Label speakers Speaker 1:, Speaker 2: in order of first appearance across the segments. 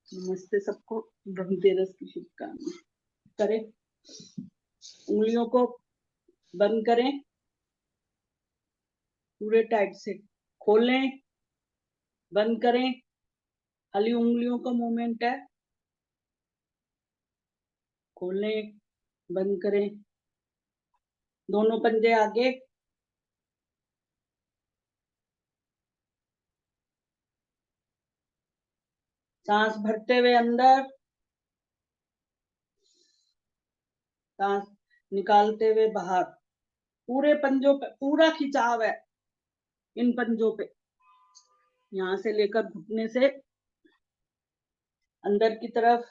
Speaker 1: नमस्ते सबको। धनतेरस की शुभकामनाएं। करें, उंगलियों को बंद करें, पूरे टाइट से खोलें, बंद करें। खाली उंगलियों का मूवमेंट है। खोलें, बंद करें। दोनों पंजे आगे, सांस भरते हुए अंदर, सांस निकालते हुए बाहर। पूरे पंजों पे पूरा खिंचाव है, इन पंजों पे, यहां से लेकर घुटने से अंदर की तरफ।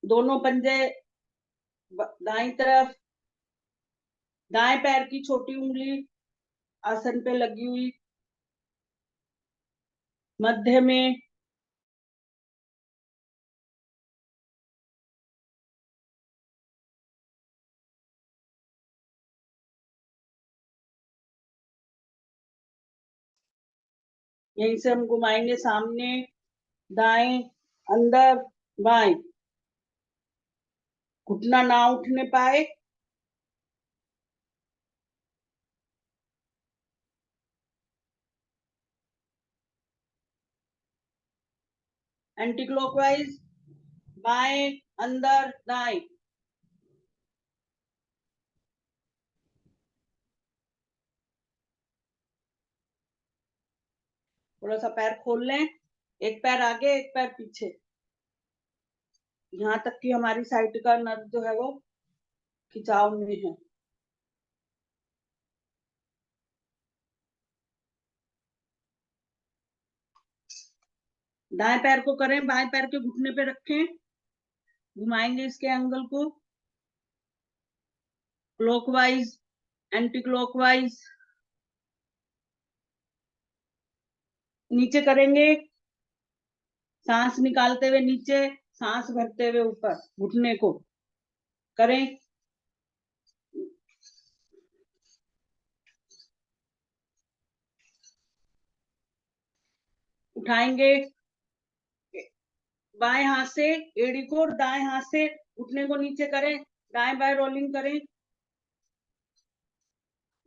Speaker 1: दोनों पंजे दाईं तरफ। दाएं पैर की छोटी उंगली आसन पे लगी हुई, मध्य में। यहीं से हम घुमाएंगे सामने, दाएं, अंदर, बाएं। घुटना ना उठने पाए। एंटी क्लॉकवाइज, बाएं, अंदर, दाएं। थोड़ा सा पैर खोल लें, एक पैर आगे एक पैर पीछे, यहाँ तक कि हमारी साइड का नर्व जो है वो खिंचाव में है। दाएं पैर को करें, बाएं पैर के घुटने पे रखें, घुमाएंगे इसके एंगल को क्लॉकवाइज, एंटी क्लॉकवाइज। नीचे करेंगे, सांस निकालते हुए नीचे, सांस भरते हुए ऊपर। घुटने को करें, उठाएंगे बाएं हाथ से एड़ी को और दाएं हाथ से घुटने को नीचे करें, दाएं बाएं रोलिंग करें।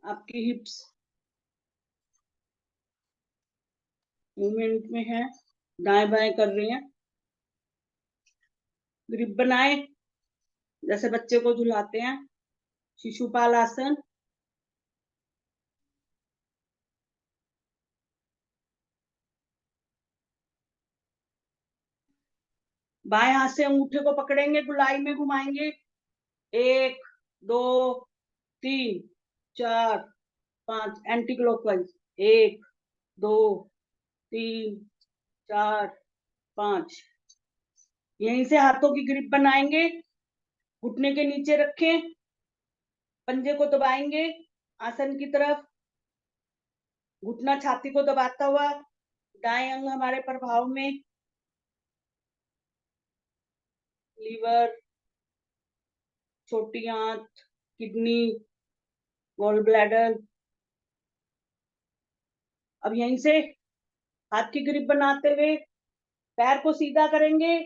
Speaker 1: आपकी हिप्स मूवमेंट में है, दाएं बाएं कर रही हैं। ग्रिप बनाए, जैसे बच्चे को झुलाते हैं, शिशुपाल आसन। बाएं हाथ से अंगूठे को पकड़ेंगे, गुलाई में घुमाएंगे। 1, 2, 3, 4, 5, एंटी क्लॉकवाइज। 1, 2, 3, 4, 5। यहीं से हाथों की ग्रिप बनाएंगे, घुटने के नीचे रखें, पंजे को दबाएंगे आसन की तरफ। घुटना छाती को दबाता हुआ, दाएं अंग हमारे प्रभाव में, लीवर, छोटी आंत, किडनी, गॉल ब्लैडर। अब यहीं से हाथ की ग्रिप बनाते हुए पैर को सीधा करेंगे,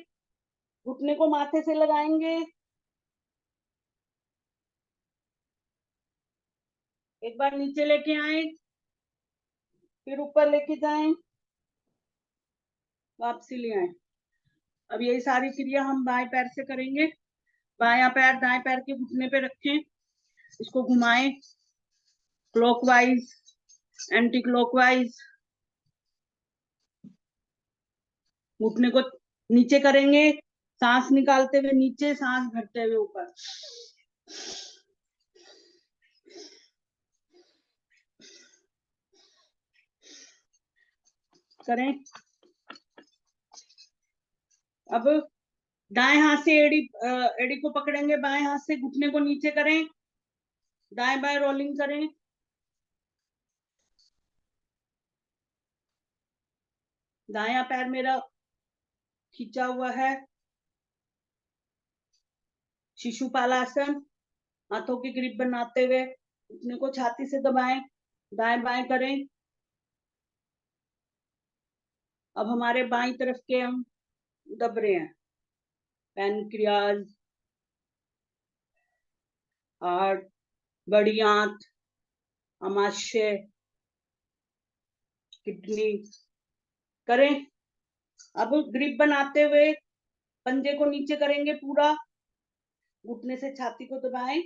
Speaker 1: घुटने को माथे से लगाएंगे। एक बार नीचे लेके आए, फिर ऊपर लेके जाएं, वापसी ले आए। अब यही सारी क्रिया हम बाएं पैर से करेंगे। बायां पैर दाएं पैर के घुटने पे रखें, इसको घुमाएं क्लॉकवाइज, एंटी क्लॉकवाइज। घुटने को नीचे करेंगे, सांस निकालते हुए नीचे, सांस भरते हुए ऊपर। करें। अब दाएं हाथ से एड़ी को पकड़ेंगे, बाएं हाथ से घुटने को नीचे करें, दाएं बाएं रोलिंग करें। दायां पैर मेरा खींचा हुआ है, शिशुपालासन। हाथों की ग्रिप बनाते हुए घुटने को छाती से दबाएं, दाएं बाएं करें। अब हमारे बाईं तरफ के हम दब रहे हैं। पैनक्रियाज, हार्ट, बड़ी आंत, आमाशय, किडनी। करें। अब ग्रिप बनाते हुए पंजे को नीचे करेंगे पूरा, घुटने से छाती को दबाएं।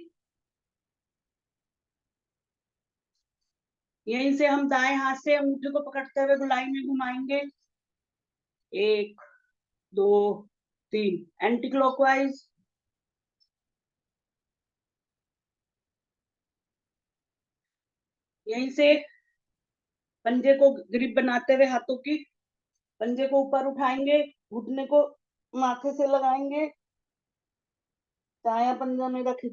Speaker 1: यहीं से हम दाएं हाथ से अंगूठे को पकड़ते हुए गोलाई में घुमाएंगे। 1 2 3, एंटी क्लॉकवाइज। यहीं से पंजे को ग्रिप बनाते हुए हाथों की पंजे को ऊपर उठाएंगे, घुटने को माथे से लगाएंगे, दायां पंजा में रखें।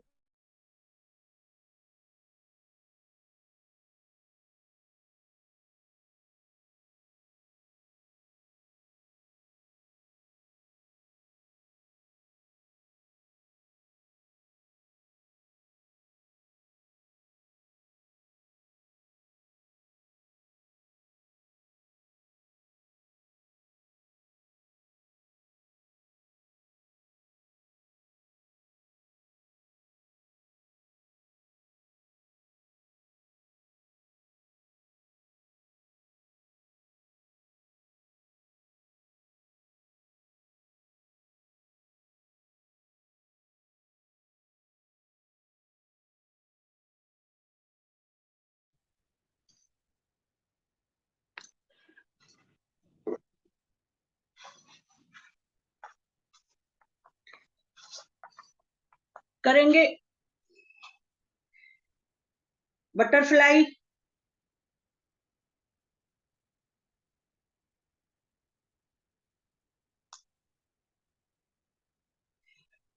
Speaker 1: करेंगे बटरफ्लाई।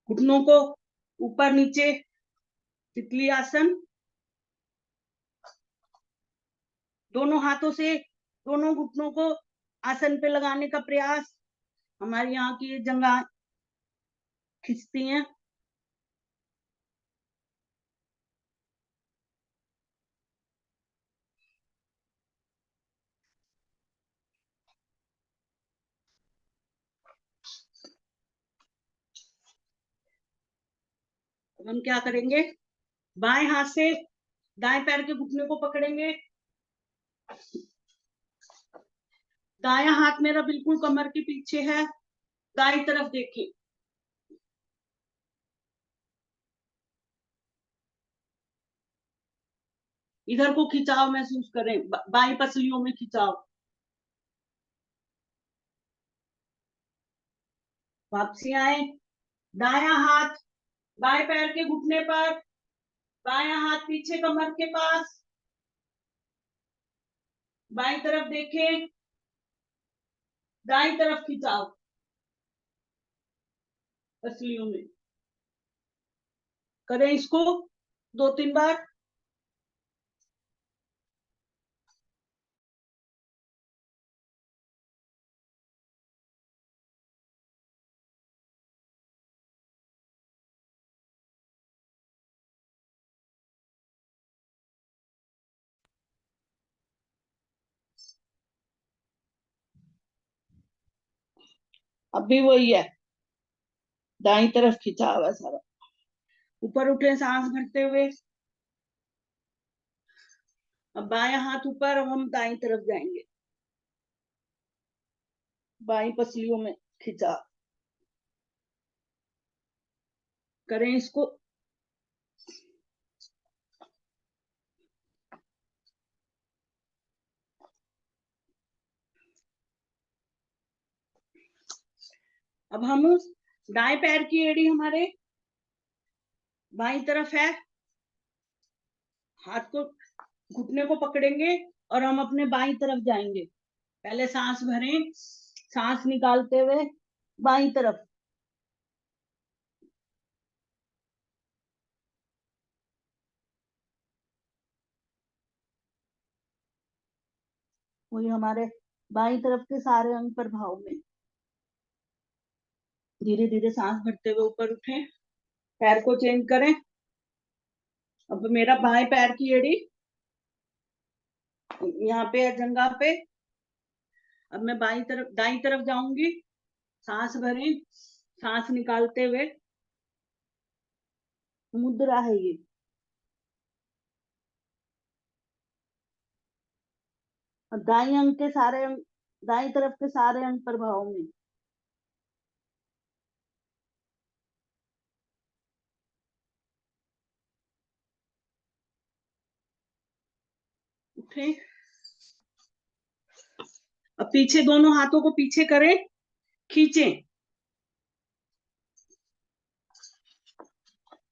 Speaker 1: घुटनों को ऊपर नीचे, तितली आसन। दोनों हाथों से दोनों घुटनों को आसन पे लगाने का प्रयास। हमारी यहाँ की जंघा खिंचती हैं। अब हम क्या करेंगे, बाएं हाथ से दाएं पैर के घुटने को पकड़ेंगे। दायां हाथ मेरा बिल्कुल कमर के पीछे है, दाईं तरफ देखिए। इधर को खिंचाव महसूस करें, बाई पसलियों में खिंचाव। वापसी आए, दायां हाथ बाएं पैर के घुटने पर, बायां हाथ पीछे कमर के पास, बाईं तरफ देखें, दाईं तरफ खिंचाव पसलियों में। करें इसको 2-3 बार। अब भी वही है, दाईं तरफ खिंचाव है सारा। ऊपर उठे सांस भरते हुए। अब बायां हाथ ऊपर, अब हम दाईं तरफ जाएंगे, बाईं पसलियों में खिंचाव। करें इसको। अब हम दाएं पैर की एड़ी हमारे बाईं तरफ है, हाथ को घुटने को पकड़ेंगे और हम अपने बाईं तरफ जाएंगे। पहले सांस भरें, सांस निकालते हुए बाईं तरफ। वही हमारे बाईं तरफ के सारे अंग प्रभाव में। धीरे धीरे सांस भरते हुए ऊपर उठें, पैर को चेंज करें। अब मेरा बाएं पैर की एड़ी यहाँ पे है, जंघा पे। अब मैं बाई तरफ दाई तरफ जाऊंगी, सांस भरें, सांस निकालते हुए, मुद्रा है ये। और दाई अंग के सारे अंग, दाई तरफ के सारे अंग प्रभाव में। उठे। अब पीछे दोनों हाथों को पीछे करें, खींचें।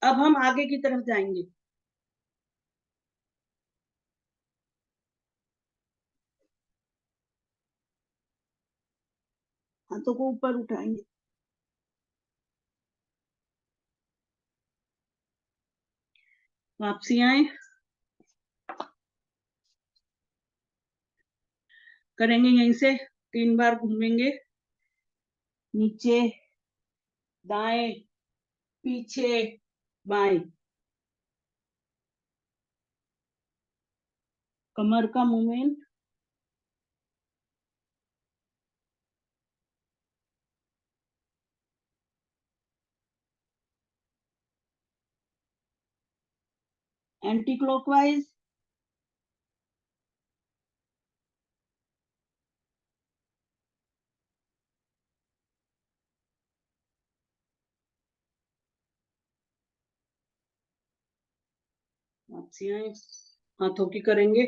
Speaker 1: अब हम आगे की तरफ जाएंगे। हाथों को ऊपर उठाएंगे, वापसी आए, करेंगे यहीं से 3 बार घूमेंगे, नीचे, दाएं, पीछे, बाएं। कमर का मूवमेंट, एंटी क्लॉकवाइज, वापसी आए, हाथों की करेंगे,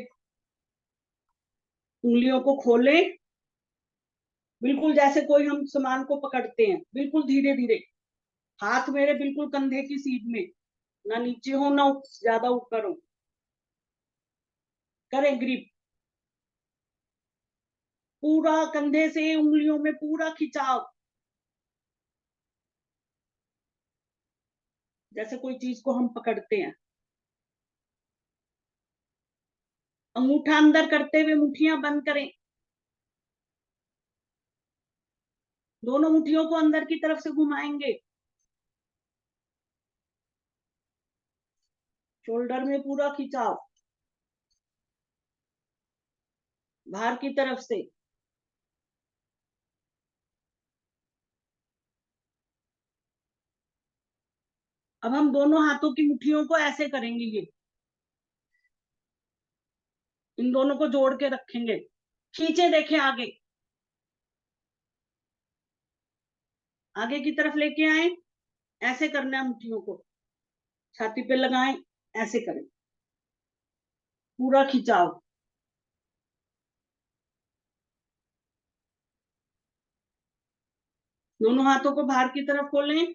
Speaker 1: उंगलियों को खोलें, बिल्कुल जैसे कोई हम सामान को पकड़ते हैं, बिल्कुल धीरे धीरे। हाथ मेरे बिल्कुल कंधे की सीध में, ना नीचे हो ना ज्यादा ऊपर हो। करें ग्रिप, पूरा कंधे से उंगलियों में पूरा खिंचाव, जैसे कोई चीज को हम पकड़ते हैं। अंगूठा अंदर करते हुए मुट्ठियां बंद करें, दोनों मुट्ठियों को अंदर की तरफ से घुमाएंगे, शोल्डर में पूरा खिंचाव, बाहर की तरफ से। अब हम दोनों हाथों की मुट्ठियों को ऐसे करेंगे, ये इन दोनों को जोड़ के रखेंगे, खींचे, देखें आगे, आगे की तरफ लेके आए, ऐसे करना है मुट्ठियों को, छाती पे लगाएं, ऐसे करें, पूरा खिंचाव। दोनों हाथों को बाहर की तरफ खोलें,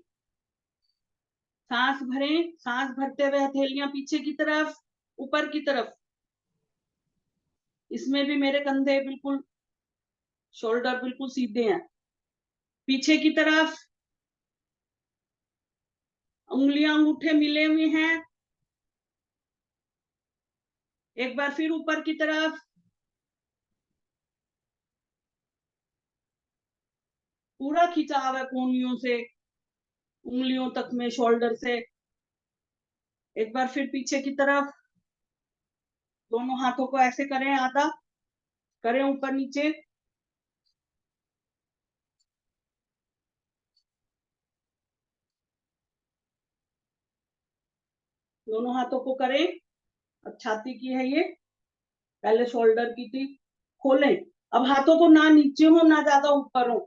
Speaker 1: सांस भरें, सांस भरते हुए हथेलियां पीछे की तरफ, ऊपर की तरफ। इसमें भी मेरे कंधे बिल्कुल, शोल्डर बिल्कुल सीधे हैं, पीछे की तरफ, उंगलियां अंगूठे मिले हुए हैं। एक बार फिर ऊपर की तरफ, पूरा खिंचाव है कोहनियों से उंगलियों तक में, शोल्डर से। एक बार फिर पीछे की तरफ, दोनों हाथों को ऐसे करें, आधा करें, ऊपर नीचे, दोनों हाथों को करें। अब छाती की है ये, पहले शोल्डर की थी, खोलें। अब हाथों को ना नीचे हो ना ज्यादा ऊपर हो,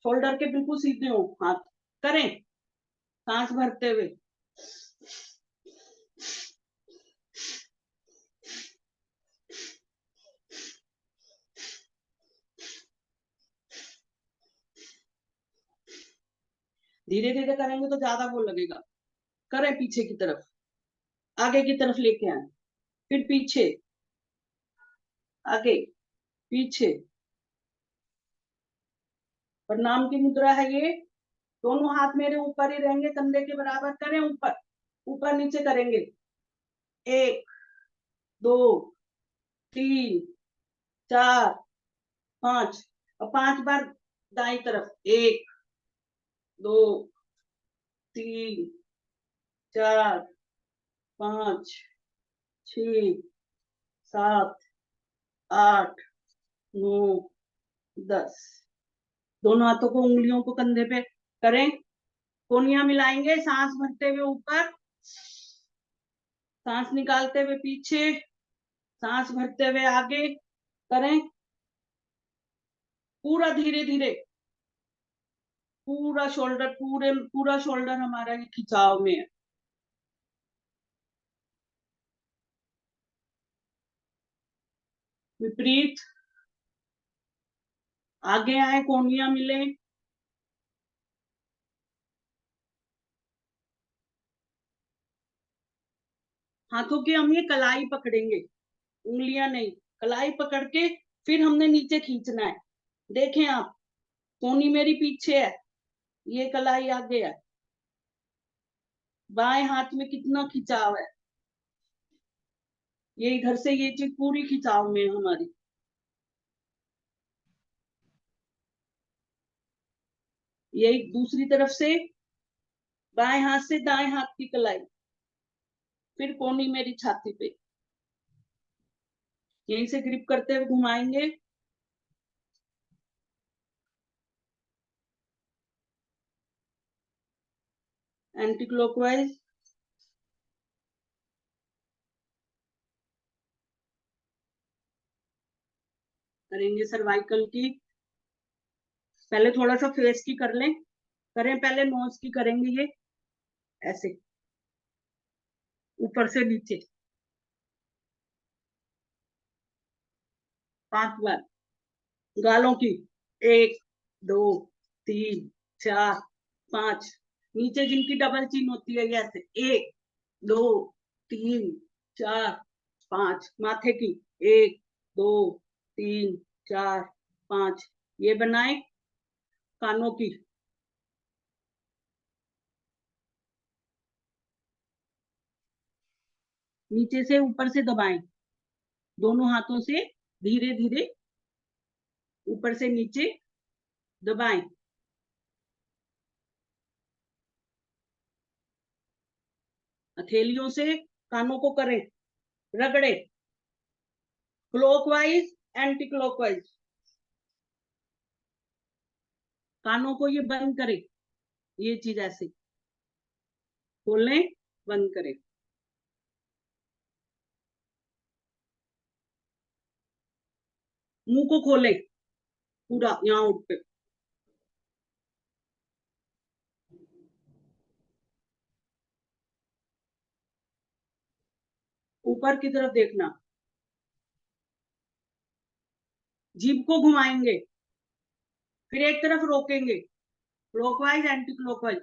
Speaker 1: शोल्डर के बिल्कुल सीधे हो हाथ, करें, सांस भरते हुए। धीरे धीरे करेंगे तो ज्यादा वो लगेगा। करें पीछे की तरफ, आगे की तरफ लेके आए, फिर पीछे, आगे, पीछे। प्रणाम की मुद्रा है ये। दोनों हाथ मेरे ऊपर ही रहेंगे, कंधे के बराबर, करें ऊपर, ऊपर नीचे करेंगे। 1, 2, 3, 4, 5। और 5 बार दाई तरफ, 1, 2, 3, 4, 5, 6, 7, 8, 9, 10। दोनों हाथों को, उंगलियों को कंधे पे करें, कोनियां मिलाएंगे, सांस भरते हुए ऊपर, सांस निकालते हुए पीछे, सांस भरते हुए आगे करें, पूरा धीरे धीरे, पूरा शोल्डर, पूरा शोल्डर हमारा ये खिंचाव में है। विपरीत, आगे आए, कोनियां मिले, हाथों की हम ये कलाई पकड़ेंगे, उंगलियां नहीं, कलाई पकड़ के फिर हमने नीचे खींचना है। देखें आप, कोनी मेरी पीछे है, ये कलाई आगे है, बाएं हाथ में कितना खिंचाव है, ये इधर से ये चीज पूरी खिंचाव में है हमारी। यही दूसरी तरफ से, बाएं हाथ से दाएं हाथ की कलाई, फिर कोनी मेरी छाती पे, यहीं से ग्रिप करते हुए घुमाएंगे, एंटी क्लॉकवाइज, करेंगे सर्वाइकल की। पहले थोड़ा सा फेस की कर लें, करें पहले नोज की करेंगे, ये ऐसे ऊपर से नीचे 5 बार। गालों की, 1 2 3 4 5, नीचे जिनकी डबल चिन होती है, ये ऐसे 1 2 3 4 5, माथे की 1 2 3 4 5, ये बनाए। कानों की, नीचे से ऊपर से दबाएं, दोनों हाथों से धीरे धीरे ऊपर से नीचे दबाएं, हथेलियों से कानों को करें, रगड़े, क्लॉकवाइज एंटी क्लॉकवाइज, कानों को ये बंद करें, ये चीज ऐसे खोलें, बंद करें, मुंह को खोलें पूरा, यहाँ उठ पे, ऊपर की तरफ देखना, जीभ को घुमाएंगे, फिर एक तरफ रोकेंगे, क्लॉकवाइज एंटी क्लॉकवाइज,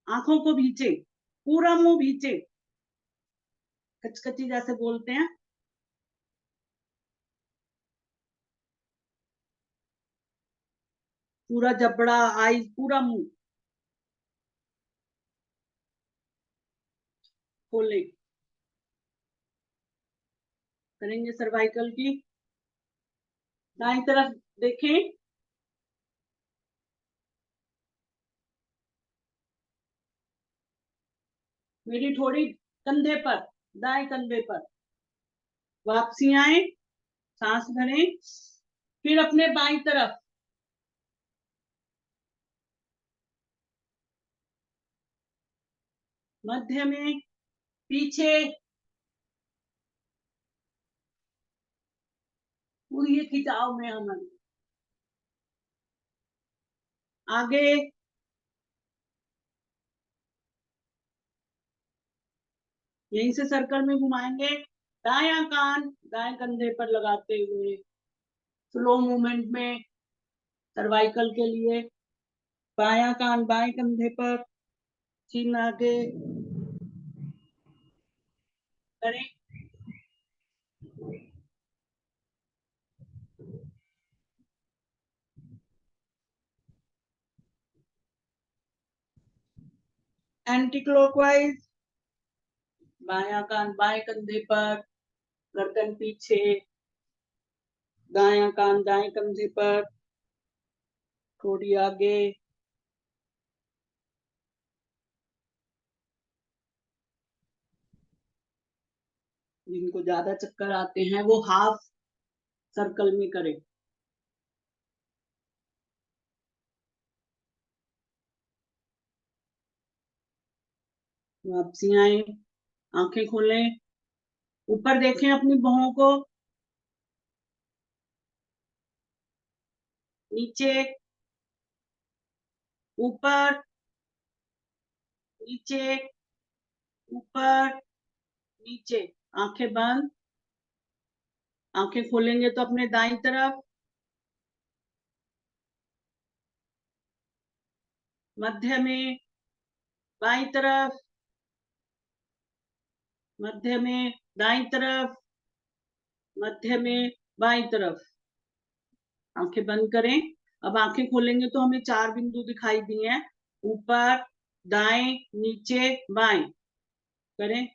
Speaker 1: आंखों को भींचे, पूरा मुंह भींचे, कचकची जैसे बोलते हैं, पूरा जबड़ा, आईज, पूरा मुंह खोले, करेंगे सर्वाइकल की। दाएं तरफ देखें, मेरी थोड़ी कंधे पर, दाएं कंधे पर, वापसी आए, सांस भरें, फिर अपने बाई तरफ, मध्य में, पीछे, पूरी ये खिंचाव में हमारी, आगे, यहीं से सर्कल में घुमाएंगे, दायां कान दाएं कंधे पर लगाते हुए, स्लो मूवमेंट में, सर्वाइकल के लिए, बायां कान बाएं कंधे पर, चिन आगे करें, एंटी क्लॉकवाइज, बायां कान बाएं कंधे पर, गर्दन पीछे, दायां कान दाएं कंधे पर, थोड़ी आगे, जिनको ज्यादा चक्कर आते हैं वो हाफ सर्कल में करें। वापसी आए, आंखें खोलें, ऊपर देखें अपनी बाहों को, नीचे, ऊपर, नीचे, ऊपर, नीचे, आंखें बंद। आंखें खोलेंगे तो अपने दाईं तरफ, मध्य में, बाईं तरफ, मध्य में, दाईं तरफ, मध्य में, बाईं तरफ। आंखें बंद करें। अब आंखें खोलेंगे तो हमें 4 बिंदु दिखाई दिए हैं, ऊपर, दाएं, नीचे, बाएं। करें,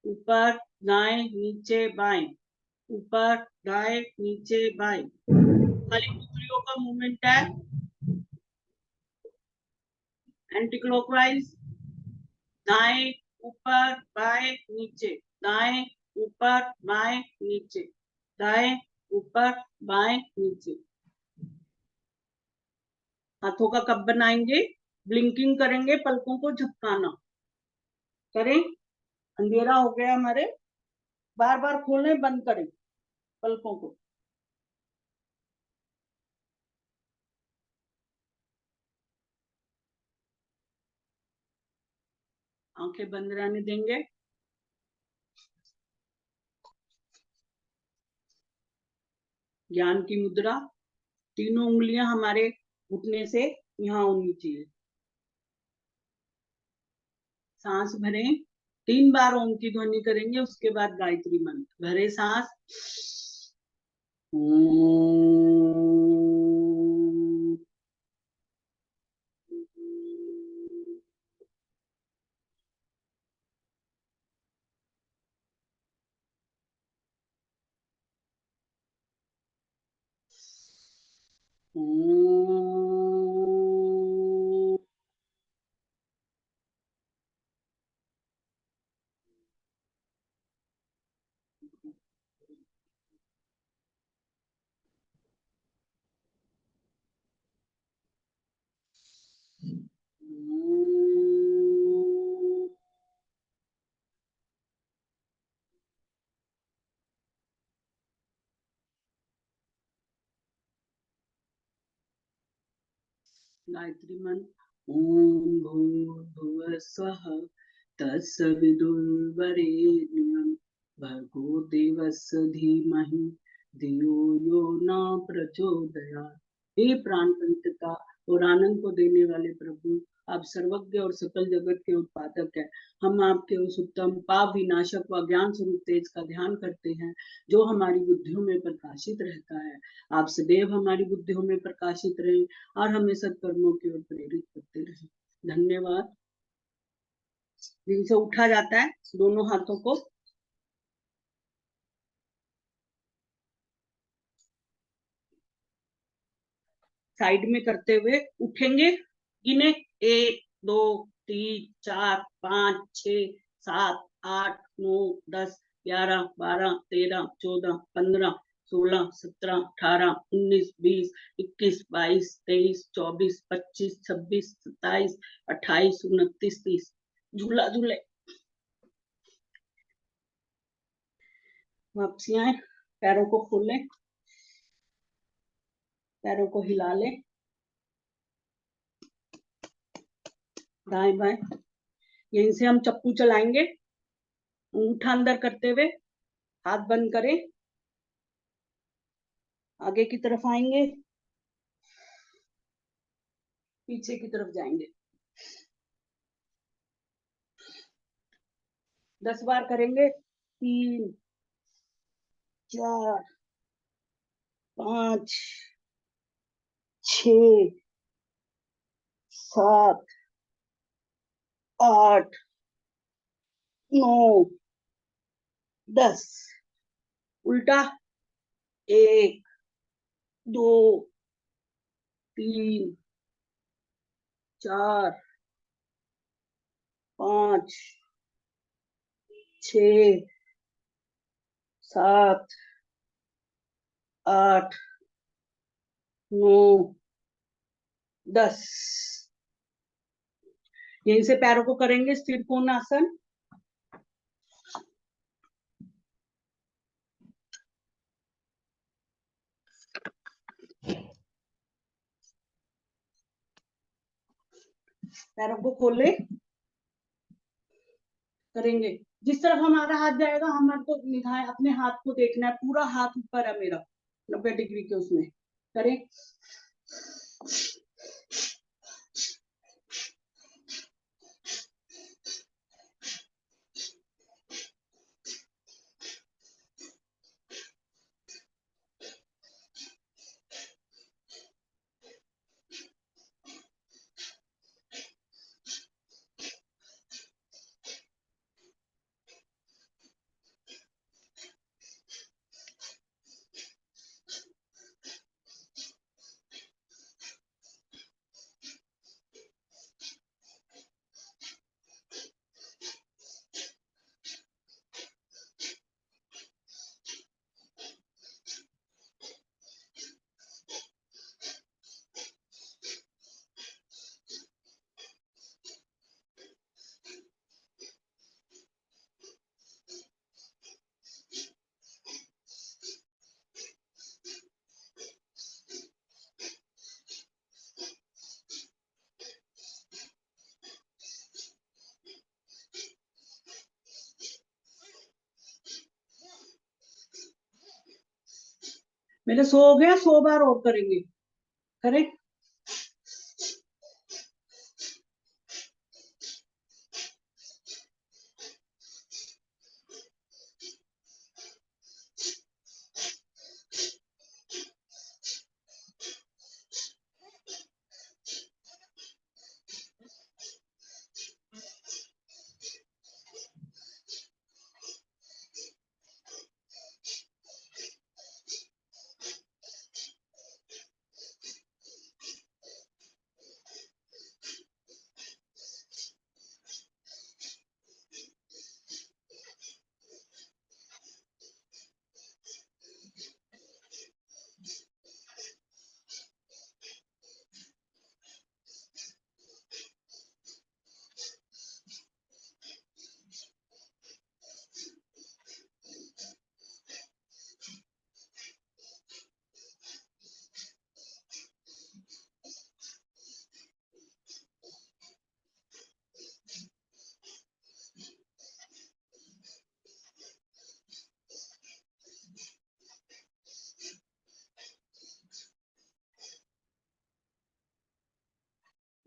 Speaker 1: ऊपर, दाएं, नीचे, बाएं, ऊपर, दाएं, नीचे, बाएं। खाली उंगलियों का मूवमेंट है। एंटी क्लॉकवाइज, दाएं, ऊपर, बाएं, नीचे, दाएं, ऊपर, बाएं, नीचे, दाएं, ऊपर, बाएं, नीचे। हाथों का कप बनाएंगे, ब्लिंकिंग करेंगे, पलकों को झपकाना। करें, अंधेरा हो गया हमारे, बार बार खोलें, बंद करें पलकों को। आंखें बंद रहने देंगे। ज्ञान की मुद्रा, तीनों उंगलियां हमारे घुटने से यहाँ होनी चाहिए। सांस भरें, 3 बार ओम की ध्वनि करेंगे, उसके बाद गायत्री मंत्र। भरे सांस, गायत्री मंत्र। ओम भूर्भुवः स्वः तत्सवितुर्वरेण्यं भर्गो देवस्य धीमहि धियो यो न प्रचोदयात्। हे प्राण तंत्रिका और आनंद को देने वाले प्रभु, आप सर्वज्ञ और सकल जगत के उत्पादक हैं। हम आपके उस उत्तम पाप विनाशक व ज्ञान स्वरूप तेज का ध्यान करते हैं, जो हमारी बुद्धियों में प्रकाशित रहता है। आप सदैव हमारी बुद्धियों में प्रकाशित रहें और हमें सत्कर्मों की ओर प्रेरित करते रहें। धन्यवाद। दिन से उठा जाता है, दोनों हाथों को साइड में करते हुए उठेंगे। गिने, 1 2 3 4 5 6 7 8 9 10 11 12 13 14 15 16 17 18 19 20 21 22 23 24 25 26 27 28 29 30। झूला झूले। वापसी आए, पैरों को खोलें, पैरों को हिला लें, दाएं बाएं। यहीं से हम चप्पू चलाएंगे, अंगूठा अंदर करते हुए, हाथ बंद करें, आगे की तरफ आएंगे, पीछे की तरफ जाएंगे। 10 बार करेंगे। 3 4 5 6 7 8 9 10। उल्टा 1 2 3 4 5 6 7 8 9 10। यहीं से पैरों को करेंगे स्थिर कोणासन। पैरों को खोले करेंगे। जिस तरफ हमारा हाथ जाएगा हमारे को निगाहें अपने हाथ को देखना है। पूरा हाथ ऊपर है मेरा 90 डिग्री के उसमें। करें। मेरे 100 हो गया। 100 बार और करेंगे। करें।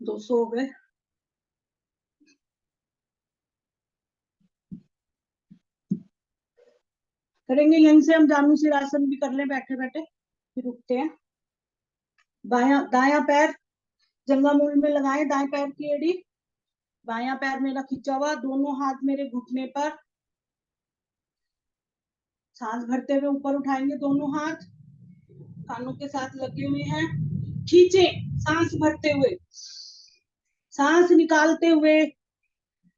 Speaker 1: दो 100 हो गए। करेंगे। यहीं से हम जानु सिरासन भी कर लें बैठे बैठे। फिर उठते हैं। बाया दाया पैर जंगा मूल में लगाए। दाएं पैर की एड़ी। बाया पैर मेरा खींचा हुआ। दोनों हाथ मेरे घुटने पर। सांस भरते हुए ऊपर उठाएंगे दोनों हाथ। कानों के साथ लगे हुए हैं। खींचे सांस भरते हुए। सांस निकालते हुए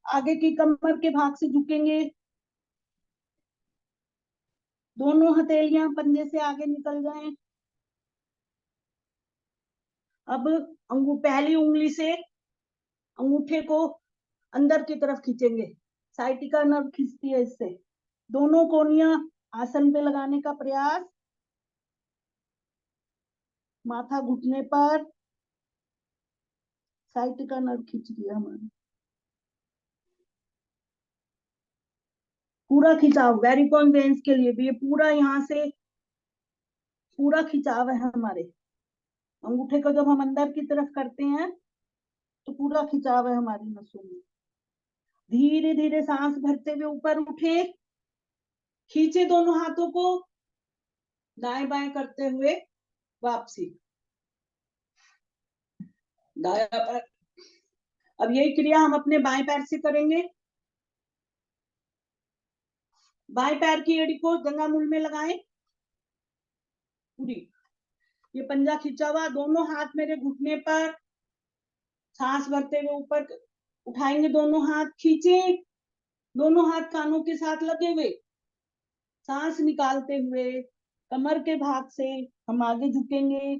Speaker 1: आगे की कमर के भाग से झुकेंगे। दोनों हथेलियां पंजे से आगे निकल जाएं। अब पहली उंगली से अंगूठे को अंदर की तरफ खींचेंगे। साइटिका नर्व खींचती है इससे। दोनों कोनियां आसन पे लगाने का प्रयास। माथा घुटने पर। साइटिका नर्व खींच दिया हमारी। पूरा खिंचाव वेरिकोन वेन्स के लिए भी ये पूरा यहाँ से पूरा खिंचाव है हमारे। अंगूठे को जब हम अंदर की तरफ करते हैं तो पूरा खिंचाव है हमारी नसों में। धीरे धीरे सांस भरते हुए ऊपर उठे। खींचे दोनों हाथों को। दाएं बाएं करते हुए वापसी। दाया पैर अब यही क्रिया हम अपने बाएं पैर से करेंगे। बाएं पैर की एड़ी को जंघामूल में लगाएं पूरी। ये पंजा खींचा हुआ, दोनों हाथ मेरे घुटने पर, सांस भरते हुए ऊपर उठाएंगे, दोनों हाथ खींचे, दोनों हाथ कानों के साथ लगे हुए, सांस निकालते हुए कमर के भाग से हम आगे झुकेंगे,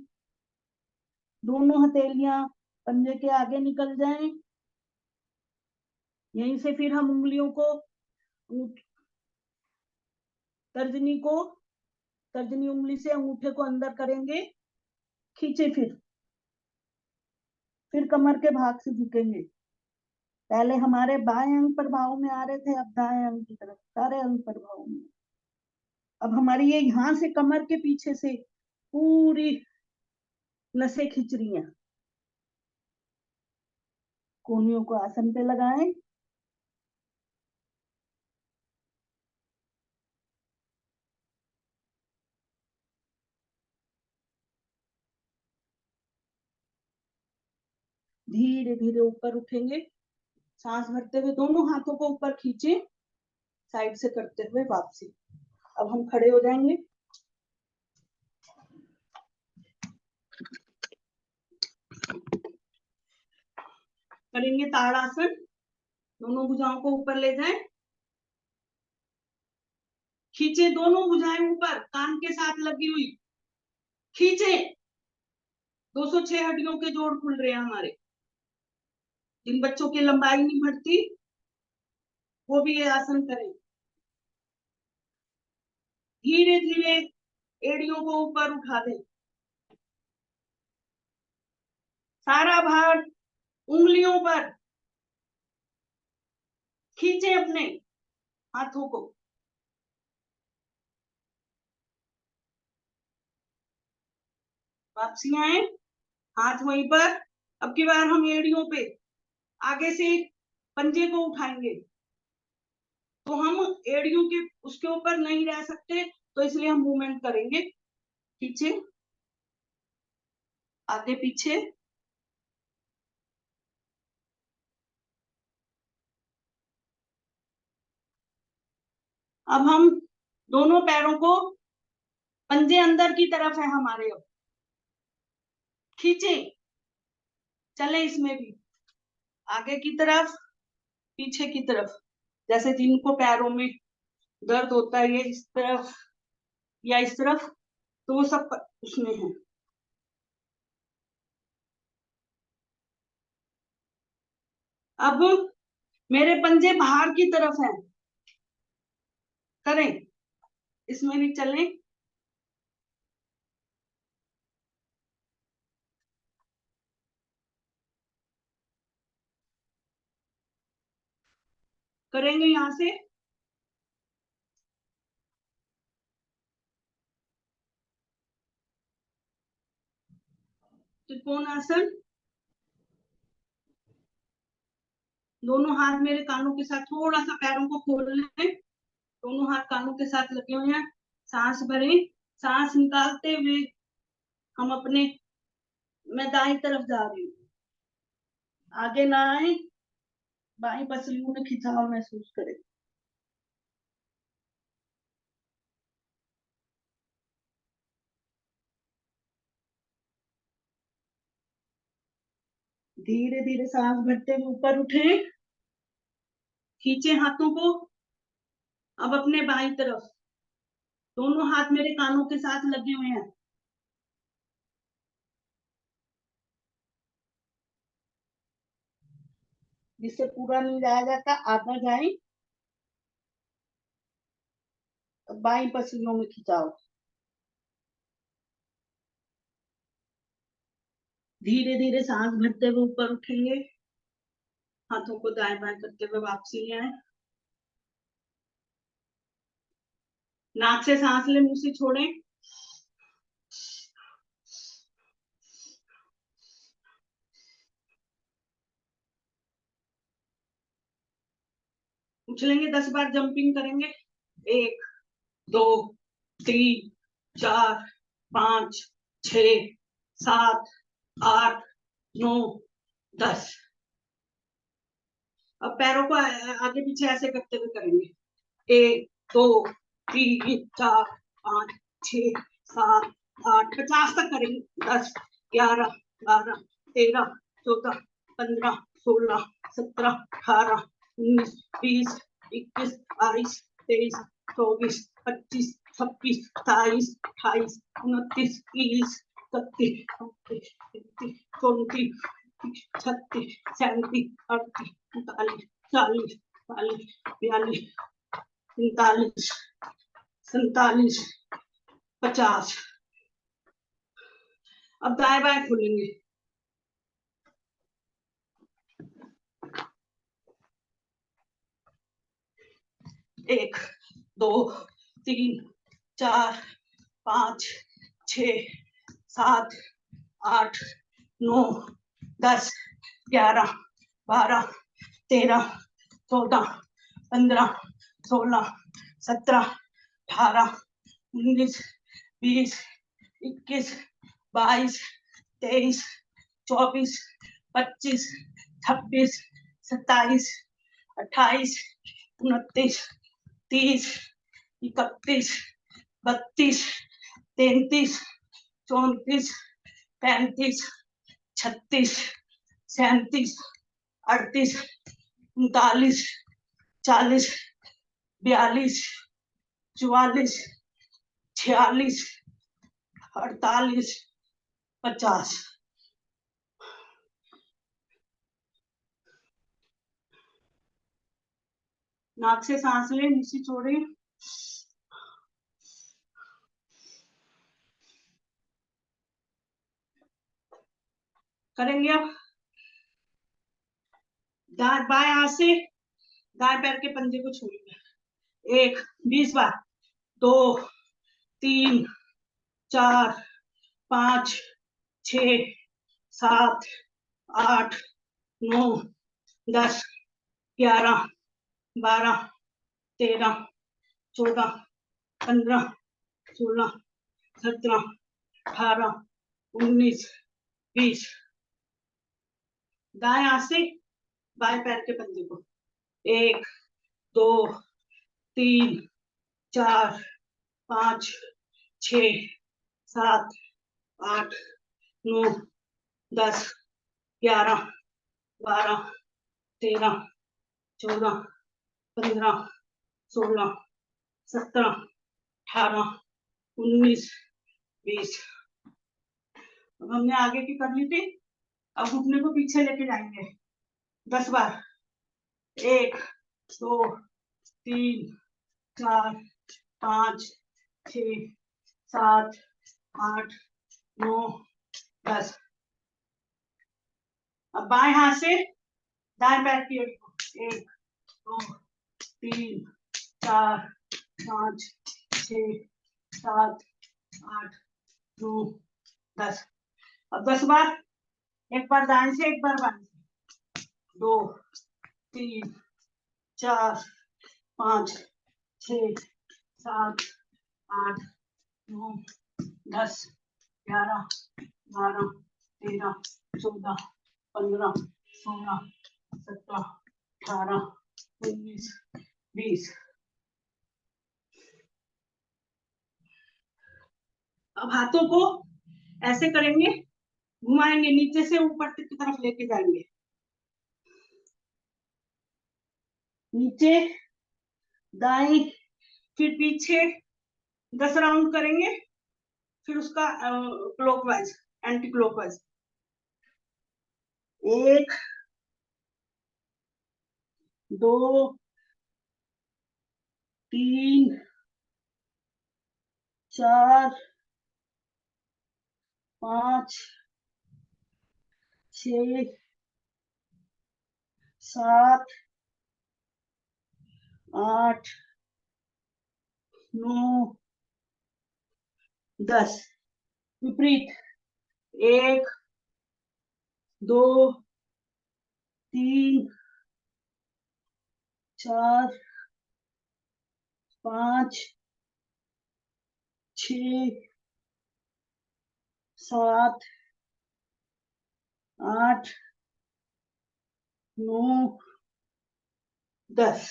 Speaker 1: दोनों हथेलियां पंजे के आगे निकल जाएं। यहीं से फिर हम उंगलियों को, तर्जनी को, तर्जनी उंगली से अंगूठे को अंदर करेंगे, खींचे, फिर कमर के भाग से झुकेंगे। पहले हमारे बाएं अंग प्रभाव में आ रहे थे, अब दाएं अंग की तरफ, सारे अंग प्रभाव में। अब हमारी ये यहां से कमर के पीछे से पूरी नसें खींच रही हैं। कोहनियों को आसन पे लगाएं। धीरे धीरे ऊपर उठेंगे, सांस भरते हुए दोनों हाथों को ऊपर खींचे, साइड से करते हुए वापसी। अब हम खड़े हो जाएंगे। करेंगे ताड़ासन। दोनों भुजाओं को ऊपर ले जाएं, खींचे, दोनों भुजाएं ऊपर कान के साथ लगी हुई, खींचे। 206 हड्डियों के जोड़ खुल रहे हैं हमारे। जिन बच्चों की लंबाई नहीं बढ़ती वो भी ये आसन करें। धीरे धीरे एड़ियों को ऊपर उठा दें, सारा भार उंगलियों पर, खींचे अपने हाथों को, वापसी आए, हाथ वहीं पर। अब की बार हम एड़ियों पे आगे से पंजे को उठाएंगे, तो हम एड़ियों के उसके ऊपर नहीं रह सकते, तो इसलिए हम मूवमेंट करेंगे, पीछे आगे पीछे। अब हम दोनों पैरों को, पंजे अंदर की तरफ है हमारे, अब खींचे, चले इसमें भी आगे की तरफ, पीछे की तरफ। जैसे जिनको पैरों में दर्द होता है, ये इस तरफ या इस तरफ, तो वो सब उसमें है। अब मेरे पंजे बाहर की तरफ हैं, करें, इसमें भी चलें। करेंगे यहां से त्रिकोणासन। दोनों हाथ मेरे कानों के साथ, थोड़ा सा पैरों को खोल लें, दोनों हाथ कानों के साथ लगे हुए हैं, सांस भरें, सांस निकालते हुए हम अपने, मैं दाईं तरफ जा रही हूँ, आगे ना आए, बाई पसलियों में खिंचाव महसूस करें। धीरे धीरे सांस भरते हुए ऊपर उठे, खींचे हाथों को, अब अपने बाई तरफ, दोनों हाथ मेरे कानों के साथ लगे हुए हैं, जिससे पूरा नहीं जाया जाता, आधा जाए, बाई पसलियों में खिंचाओ। धीरे धीरे सांस भरते हुए ऊपर उठेंगे, हाथों को दाएं बाएं करते हुए वापसी ले आए, नाक से सांस ले, मुंह से छोड़ें, उछलेंगे, 10 बार जंपिंग करेंगे। 1 2 3 4 5 6 7 8 9 10। अब पैरों को आगे पीछे ऐसे करते हुए करेंगे। 1 2 3 4 5 6 7 8 50 तक करेंगे। 10 11 12 13 14 15 16 17 18 19 20 21 22 23 24 25 26 27 28 29 30 31 32 33 34 36 37 38 39 40 41 42 43 47 50। अब दाएं बाएं खोलेंगे। 1 2 3 4 5 6 7 8 9 10 11 12 13 14 15 16 17 18 19 20 21 22 23 24 25 26 27 28 29 30 31 32 33 34 35 36 37 38 39 40 42 44 46 48 50। नाक से सांस ले, नीचे छोड़े। करेंगे अब बाएं हाथ से दाएं पैर के पंजे को छोड़ेंगे। 1 20 बार। 2 3 4 5 6 7 8 9 10 11 12 13 14 15 16 17 18 19 20। दाएं हाथ से बाएं पैर के पंजे को 1 2 3 4 5 6 7 8 9 10 11 12 13 14 15 16 17 18 19 20। अब हमने आगे की कर ली थी। अब घुटने को पीछे लेके जाएंगे 10 बार। 1 2 3 4 5 6 7 8 9 10। अब बाएं हाथ से दाएं पैर की ओर 1 2 3 4 5 6 7 8 9 10। अब 10 बार। एक बार दाएं से, एक बार बाएं से। 2 3 4 5 6 7 8 9 10 11 12 13 14 15 16 17 18 19 20। अब हाथों को ऐसे करेंगे, घुमाएंगे, नीचे से ऊपर की तरफ लेके जाएंगे। नीचे, दाएं, फिर पीछे 10 राउंड करेंगे। फिर उसका क्लॉकवाइज, एंटी क्लॉकवाइज। 1 2 3 4 5 6 7 8 9 10। विपरीत। 1 2 3 4 5 6 7 8 9 10।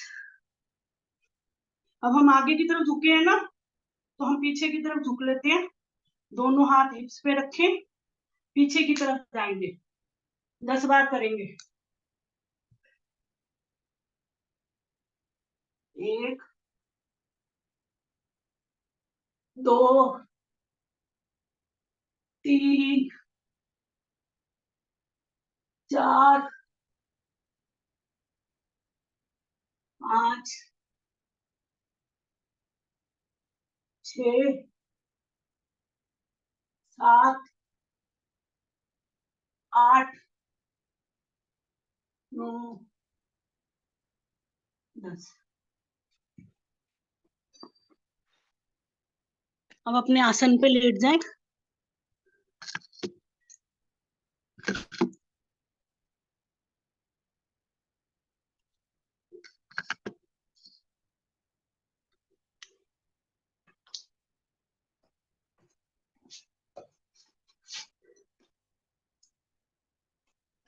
Speaker 1: अब हम आगे की तरफ झुके हैं ना, तो हम पीछे की तरफ झुक लेते हैं। दोनों हाथ हिप्स पे रखें, पीछे की तरफ जाएंगे। 10 बार करेंगे। 1 2 3 4 5 6 7 8 9 10। अब अपने आसन पे लेट जाएं।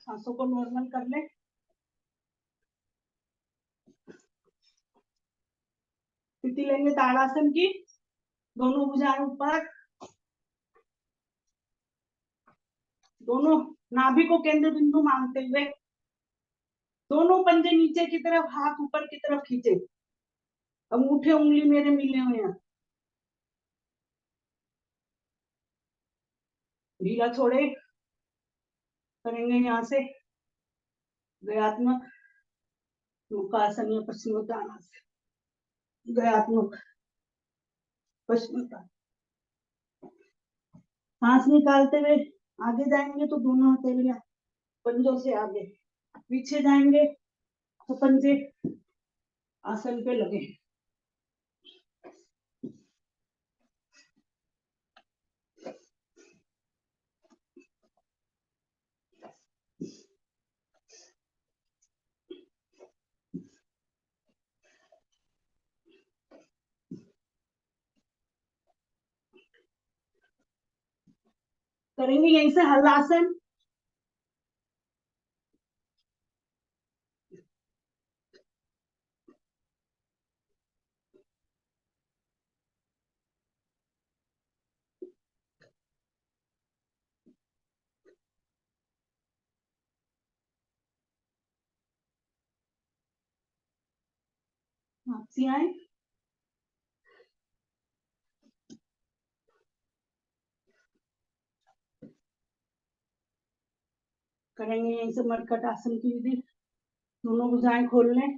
Speaker 1: सांसों को नॉर्मल कर ले। स्थिति लेंगे ताड़ासन की। दोनों भुजाएं ऊपर, दोनों नाभि को केंद्र बिंदु मानते हुए दोनों पंजे नीचे की तरफ, हाथ ऊपर की तरफ खींचे। अंगूठे उंगली मेरे मिले हुए हैं। ढीला छोड़े। करेंगे यहाँ से गयात्मक मुखासन या पश्चिमोत्तानासन। गयात्मक पश्चिमोत्तान। सांस निकालते हुए आगे जाएंगे तो दोनों हथेलियां पंजों से आगे, पीछे जाएंगे तो पंजे आसन पे लगे। करेंगे यहीं से हलासन। वापसी आए। करेंगे यहीं से मरकट आसन की विधि। दोनों भुजाएं खोल लें।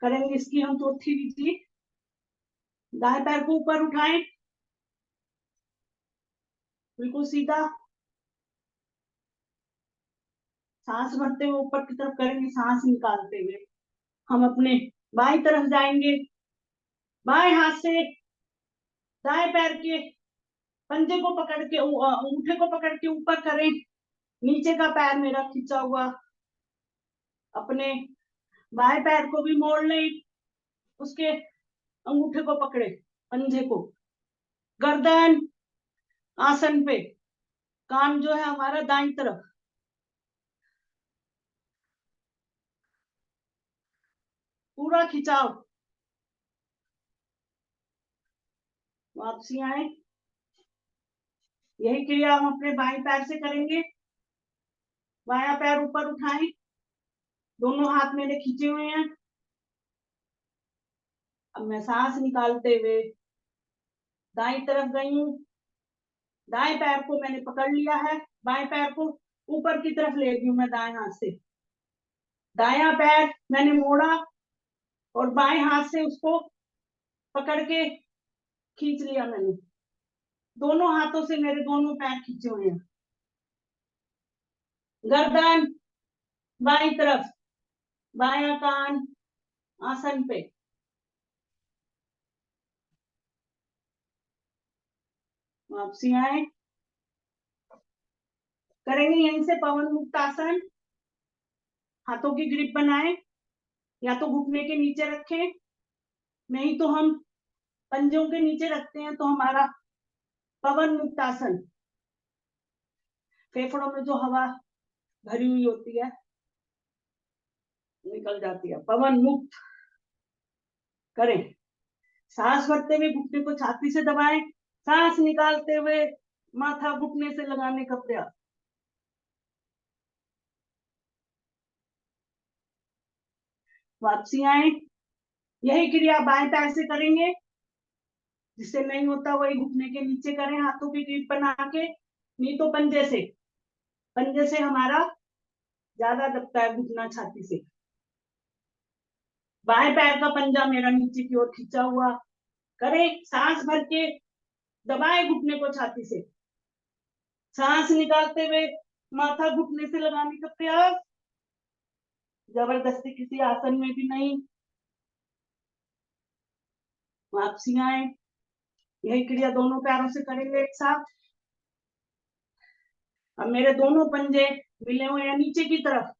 Speaker 1: करेंगे इसकी हम चौथी विधि। दाएं पैर को ऊपर उठाएं, बिल्कुल सीधा। सांस भरते हुए ऊपर की तरफ करेंगे, सांस निकालते हुए हम अपने बाएं तरफ जाएंगे। बाएं हाथ से दाएं पैर के पंजे को पकड़ के, अंगूठे को पकड़ के ऊपर करें। नीचे का पैर मेरा खींचा हुआ। अपने बाएं पैर को भी मोड़ लें, उसके अंगूठे को पकड़े, पंजे को। गर्दन आसन पे, कान जो है हमारा दाईं तरफ। पूरा खिंचाव। वापसी आए। यही क्रिया हम अपने बाएं पैर से करेंगे। बायां पैर ऊपर उठाएं, दोनों हाथ मेरे खींचे हुए हैं। अब मैं सांस निकालते हुए दाईं तरफ गई हूँ। दाएं पैर को मैंने पकड़ लिया है, बाएं पैर को ऊपर की तरफ ले गई हूँ मैं दाएं हाथ से। दायां पैर मैंने मोड़ा और बाएं हाथ से उसको पकड़ के खींच लिया मैंने। दोनों हाथों से मेरे दोनों पैर खींचे हुए हैं। गर्दन बाईं तरफ, बायां कान आसन पे। वापसी आए। करेंगे यहीं से पवन मुक्त आसन। हाथों की ग्रिप बनाए, या तो घुटने के नीचे रखें, नहीं तो हम पंजों के नीचे रखते हैं तो हमारा पवन मुक्त आसन। फेफड़ों में जो हवा भरी हुई होती है निकल जाती है। पवन मुक्त करें। सांस भरते हुए घुटने को छाती से दबाएं। सांस निकालते हुए माथा घुटने से लगाने का प्रयास। वापसी आए। यही क्रिया बाएं पैर से करेंगे। जिससे नहीं होता वही घुटने के नीचे करें, हाथों की ग्रिप बना के, नहीं तो पंजे से। पंजे से हमारा ज्यादा दबता है घुटना छाती से। बाएं पैर का पंजा मेरा नीचे की ओर खींचा हुआ। करें। सांस भर के दबाए घुटने को छाती से। सांस निकालते हुए माथा घुटने से लगाने का प्रयास। जबरदस्ती किसी आसन में भी नहीं। वापसी आए। यही क्रिया दोनों पैरों से करेंगे एक साथ। अब मेरे दोनों पंजे मिले हुए हैं नीचे की तरफ।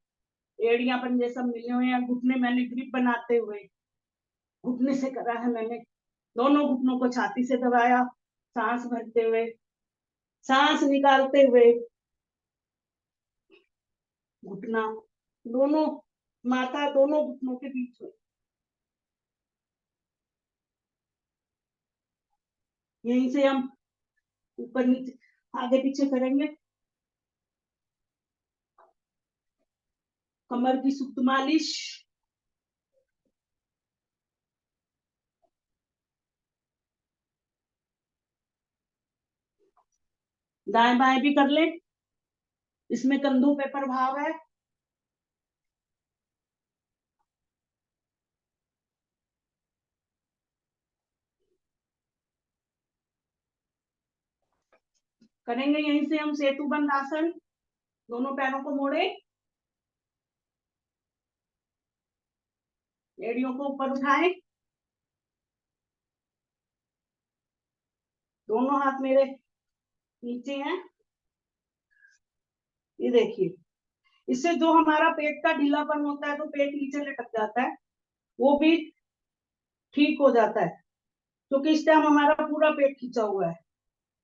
Speaker 1: एड़ियां पंजे सब मिले हुए हैं। घुटने मैंने ग्रिप बनाते हुए घुटने से करा है मैंने। दोनों घुटनों को छाती से दबाया। सांस भरते हुए, सांस निकालते हुए घुटना दोनों, माथा दोनों घुटनों के बीच में। यहीं से हम ऊपर नीचे आगे पीछे करेंगे। कमर की सुक्त मालिश। दाएं बाएं भी कर ले। इसमें कंधों पे प्रभाव है। करेंगे यहीं से हम सेतु बंद आसन। दोनों पैरों को मोड़े, एड़ियों को ऊपर उठाएं। दोनों हाथ मेरे नीचे हैं। ये देखिए, इससे जो हमारा पेट का ढीलापन होता है तो पेट नीचे लटक जाता है, वो भी ठीक हो जाता है, क्योंकि इस टाइम हमारा पूरा पेट खींचा हुआ है।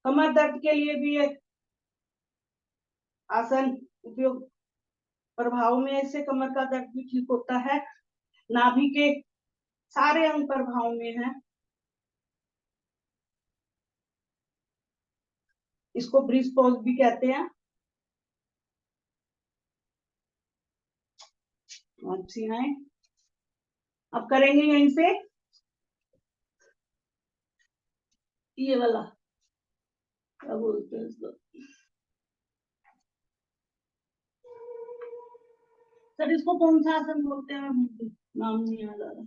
Speaker 1: कमर दर्द के लिए भी ये आसन उपयोग प्रभाव में, इससे कमर का दर्द भी ठीक होता है। नाभि के सारे अंग प्रभाव में है। इसको ब्रीज पॉज भी कहते हैं। वापसी आए। अब करेंगे यहीं से ये वाला, क्या बोलते हैं इसको, सर इसको कौन सा आसन बोलते हैं, नाम नहीं याद आ रहा।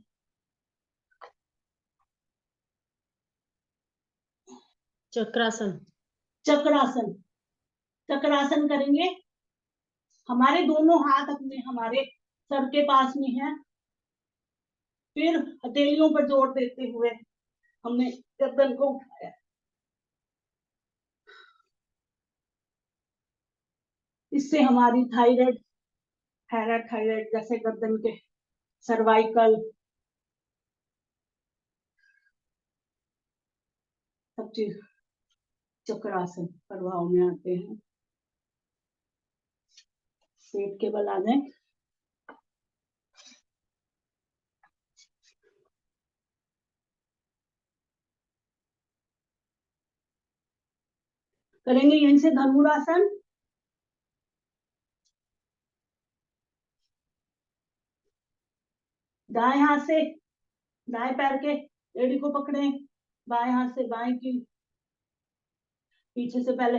Speaker 2: चक्रासन।
Speaker 1: चक्रासन। चक्रासन करेंगे। हमारे दोनों हाथ अपने हमारे सर के पास में है। फिर हथेलियों पर जोर देते हुए हमने गर्दन को उठाया। इससे हमारी थायराइड, पैराथायराइड जैसे गर्दन के सर्वाइकल सब चीज चक्रासन प्रभाव में आते हैं। पेट के बल आ जाए। करेंगे यहीं से धनुरासन। दाएं हाथ से दाएं पैर के एड़ी को पकड़े, बाएं हाथ से बाएं की पीछे से पहले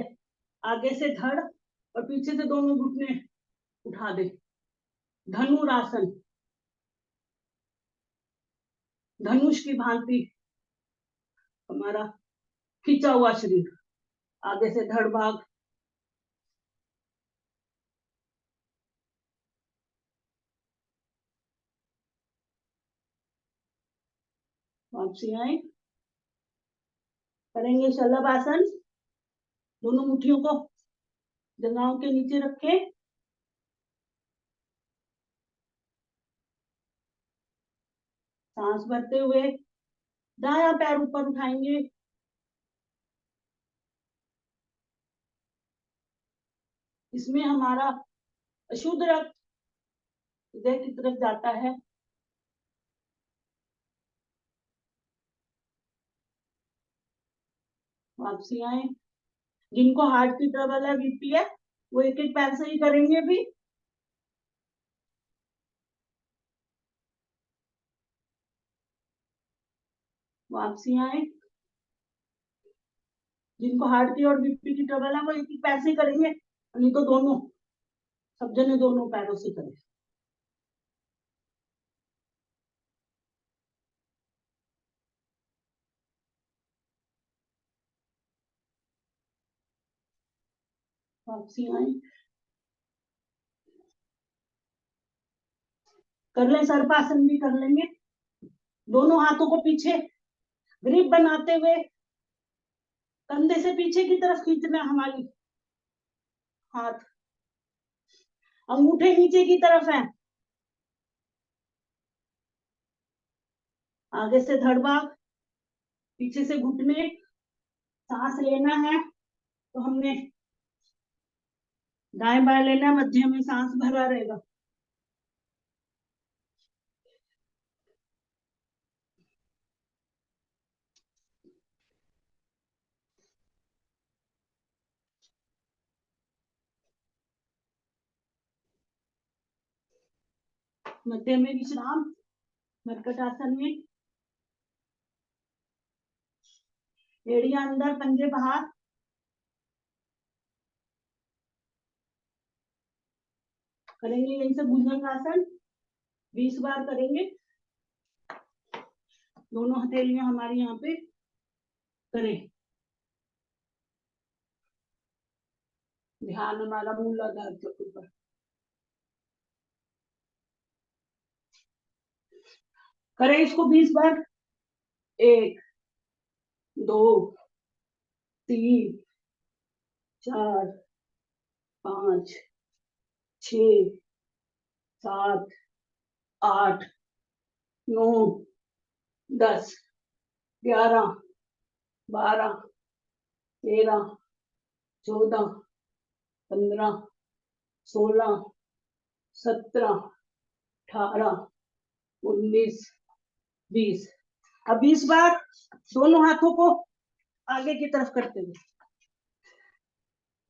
Speaker 1: आगे से धड़ और पीछे से दोनों घुटने उठा दे। धनुरासन। धनुष की भांति हमारा खींचा हुआ शरीर, आगे से धड़ भाग। वापसी आए। करेंगे शलभ आसन। दोनों मुट्ठियों को जंघाओं के नीचे रखे, सांस भरते हुए दायां पैर ऊपर उठाएंगे। इसमें हमारा अशुद्ध रक्त इधर की तरफ जाता है। वापसी आए। जिनको हार्ट की ट्रबल है, बीपी है, वो एक एक पैर से ही करेंगे भी। वापसी आए। जिनको हार्ट की और बीपी की ट्रबल है, वो एक एक पैर से ही करेंगे, नहीं तो दोनों, सब जने दोनों पैरों से करें। वापसी आए। कर ले, सर्पासन भी कर लेंगे। दोनों हाथों को पीछे ग्रिप बनाते हुए कंधे से पीछे की तरफ खींचना हमारी हाथ। अंगूठे नीचे की तरफ है। आगे से धड़ भाग, पीछे से घुटने। सांस लेना है तो हमने दाएं बाएं लेना है, मध्य में सांस भरा रहेगा। मध्य में विश्राम, मरकट आसन में। एड़ियां अंदर, पंजे बाहर। करेंगे यहीं से भुजंगासन 20 बार करेंगे। दोनों हथेलियां हमारी यहाँ पे करें। ध्यान हमारा मूलाधार के ऊपर। करें इसको 20 बार। 1 2 3 4 5 6 7 8 9 10 11 12 13 14 15 16 17 18 19 20। अब 20 बार दोनों हाथों को आगे की तरफ करते हुए।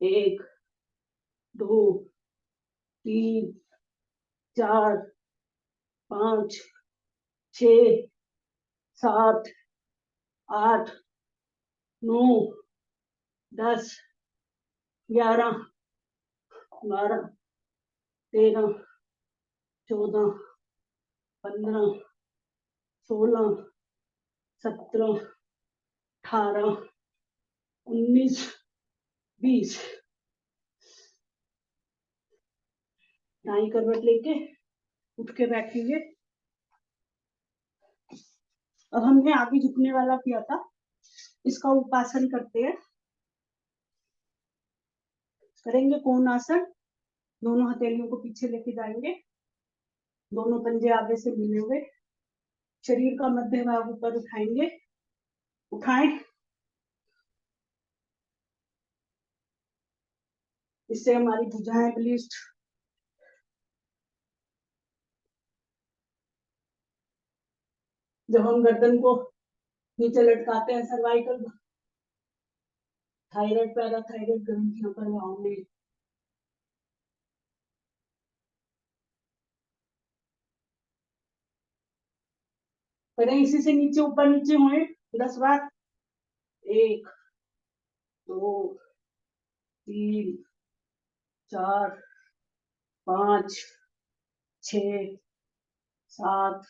Speaker 1: 1 2 3 4 5 6 7 8 9 10 11 12 13 14 15 16 17 18 19 20। दाई करवट लेके उठ के बैठेंगे। अब हमने आगे झुकने वाला किया था, इसका उपासन करते हैं। करेंगे कोण आसन। दोनों हथेलियों को पीछे लेके जाएंगे, दोनों पंजे आगे से मिले हुए। शरीर का मध्य भाग ऊपर उठाएंगे। उठाएं। इससे हमारी भुजाएं बलिष्ठ। जब हम गर्दन को नीचे लटकाते हैं, सर्वाइकल, थायराइड, पैराथायराइड ग्रंथियों पर होंगे। करें इसी से नीचे ऊपर नीचे हुए 10 बार। 1 2 3 4 5 6 7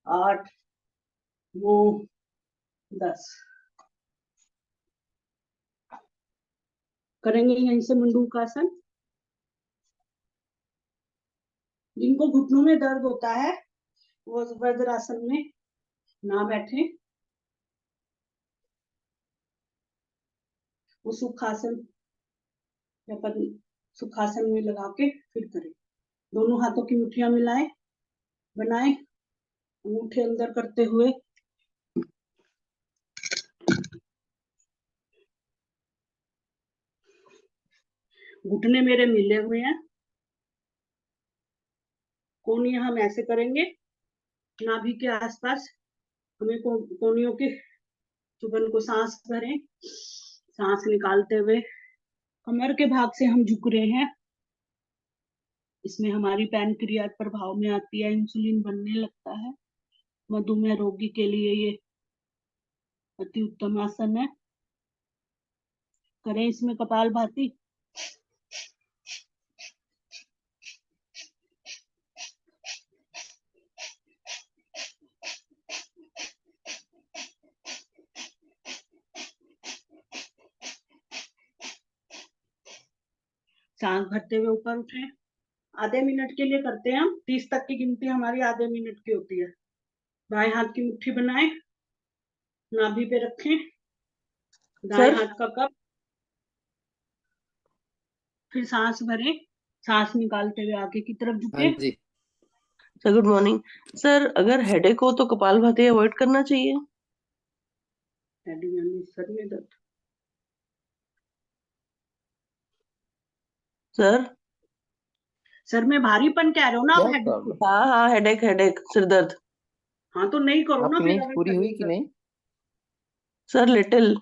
Speaker 1: 8 9 10। करेंगे यहीं से मंडूकासन। जिनको घुटनों में दर्द होता है वो वज्रासन में ना बैठे, वो सुखासन या सुखासन में लगा के फिर करें। दोनों हाथों की मुट्ठियां मिलाएं, बनाएं, अंगूठे अंदर करते हुए घुटने मेरे मिले हुए हैं। कोनियां हम ऐसे करेंगे, नाभि के आसपास। हमें कोनियों के चुभन को सांस भरें, सांस निकालते हुए कमर के भाग से हम झुक रहे हैं। इसमें हमारी पैनक्रियाज प्रभाव में आती है, इंसुलिन बनने लगता है। मधुमेह रोगी के लिए ये अति उत्तम आसन है। करें इसमें कपालभाति। सांस भरते हुए ऊपर उठे। आधे मिनट के लिए करते हैं हम। 30 तक की गिनती हमारी आधे मिनट की होती है। बाएं हाथ की मुट्ठी बनाएं, नाभि पे रखें, दाएं
Speaker 3: सर
Speaker 1: हाथ का कप, फिर सांस भरें, सांस निकालते हुए आगे की तरफ झुके।
Speaker 4: हाँ जी।
Speaker 3: Sir good morning. सर अगर हेडेक हो तो कपालभाति अवॉइड करना चाहिए?
Speaker 1: हेडेक यानी सर में दर्द।
Speaker 3: सर
Speaker 1: सर में भारीपन कह रहे हो ना
Speaker 4: क्या
Speaker 1: आप हेडेक को?
Speaker 4: प्रॉब्लम?
Speaker 3: हाँ हाँ, हेडेक हेडेक, सिर दर्द।
Speaker 1: हाँ तो नहीं करो ना
Speaker 4: आपकी
Speaker 1: फिर,
Speaker 4: नींद
Speaker 1: अगर
Speaker 4: पूरी
Speaker 1: सर
Speaker 4: हुई
Speaker 1: में
Speaker 4: कि
Speaker 1: दर्द।
Speaker 4: नहीं?
Speaker 3: Sir little.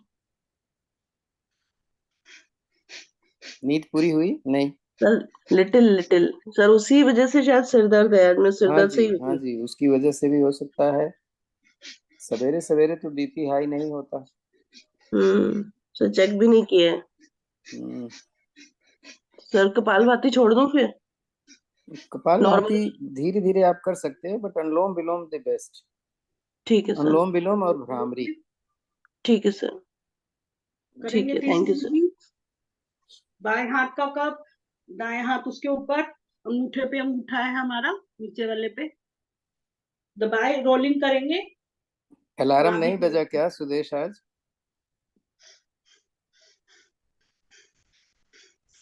Speaker 4: नींद पूरी हुई नहीं?
Speaker 3: सर लिटिल लिटिल सर, उसी वजह से शायद सिर दर्द है आज। मैं सिर
Speaker 4: हाँ
Speaker 3: दर्द से
Speaker 4: जी,
Speaker 3: ही
Speaker 4: हाँ
Speaker 3: हूँ।
Speaker 4: जी, उसकी वजह से भी हो सकता है। सवेरे सवेरे तो बीपी हाई नहीं होता।
Speaker 3: सर चेक भी नहीं किया है।
Speaker 4: हम्म,
Speaker 3: सर कपालभाति छोड़ दूं फिर?
Speaker 4: कपालभाति
Speaker 3: नॉर्मल?
Speaker 4: धीरे धीरे आप कर सकते हैं, but anulom vilom the best.
Speaker 3: ठीक है सर।
Speaker 4: अनुलोम विलोम और भ्रामरी।
Speaker 3: ठीक है सर। ठीक
Speaker 1: करेंगे
Speaker 3: है, थैंक
Speaker 1: तीसरी
Speaker 3: यू सर।
Speaker 1: विधि। बाएं हाथ का कप, दाएं हाथ उसके ऊपर, अंगूठे पे अंगूठा है हमारा, नीचे वाले पे दबाए, रोलिंग करेंगे।
Speaker 4: अलार्म
Speaker 1: नाभि
Speaker 4: नहीं
Speaker 1: को
Speaker 4: बजा क्या सुदेश आज?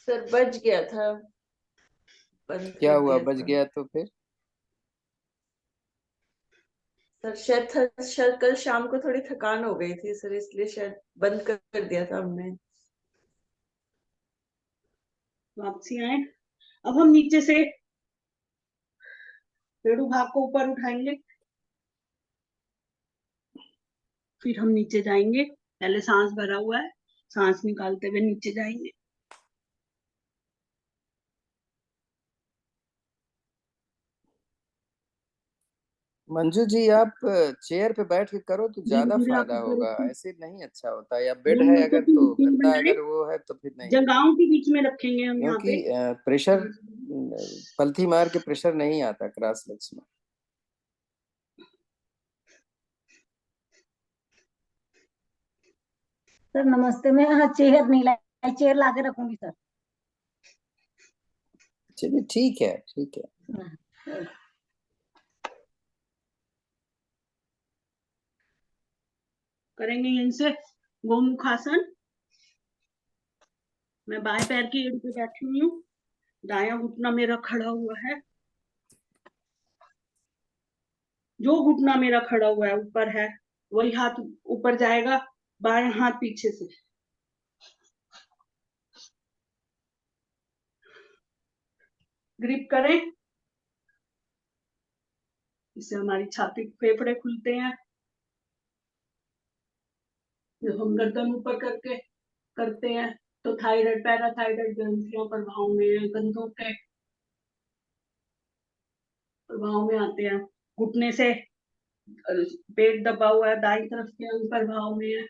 Speaker 2: सर बच गया था, बंद
Speaker 4: क्या
Speaker 2: कर
Speaker 4: हुआ,
Speaker 2: दिया
Speaker 4: बज
Speaker 2: था।
Speaker 4: गया तो फिर?
Speaker 2: सर शायद कल शाम को थोड़ी थकान हो गई थी सर, इसलिए शायद बंद कर दिया था हमने।
Speaker 1: वापसी आए। अब हम नीचे से पेड़ू भाग को ऊपर उठाएंगे, फिर हम नीचे जाएंगे। पहले सांस भरा हुआ है, सांस निकालते हुए नीचे जाएंगे।
Speaker 4: मंजू जी, आप चेयर पे बैठ के करो तो
Speaker 1: धीरे
Speaker 4: ज्यादा
Speaker 1: धीरे आप
Speaker 4: फायदा
Speaker 1: ऊपर
Speaker 4: होगा,
Speaker 1: उठें।
Speaker 4: ऐसे नहीं अच्छा होता। या बेड है
Speaker 1: दोनों हाथों
Speaker 4: अगर
Speaker 1: की
Speaker 4: तो
Speaker 1: मुट्ठी
Speaker 4: गद्दा
Speaker 1: बनाए,
Speaker 4: अगर वो है तो फिर नहीं।
Speaker 1: जंघाओं के बीच में रखेंगे हम यहाँ
Speaker 4: क्योंकि
Speaker 1: पे।
Speaker 4: प्रेशर, पलथी मार के प्रेशर नहीं आता क्रॉस लेग्स में।
Speaker 5: सर नमस्ते। मैं यहाँ चेयर नहीं लाई, चेयर ला के रखूंगी सर।
Speaker 4: चलिए ठीक है, ठीक है।
Speaker 1: करेंगे इनसे गोमुखासन। मैं बाएं पैर की एड़ी पे बैठी हुई हूँ, दायां घुटना मेरा खड़ा हुआ है। जो घुटना मेरा खड़ा हुआ है ऊपर है, वही हाथ ऊपर जाएगा, बाएं हाथ पीछे से। ग्रिप करें, इससे हमारी छाती फेफड़े खुलते हैं। जब हम गर्दन ऊपर करके करते हैं तो थायराइड पैराथायराइड ग्रंथियों प्रभाव में, गंधों के प्रभाव में आते हैं। घुटने से पेट दबा हुआ है, दाई तरफ के अंग प्रभाव में है।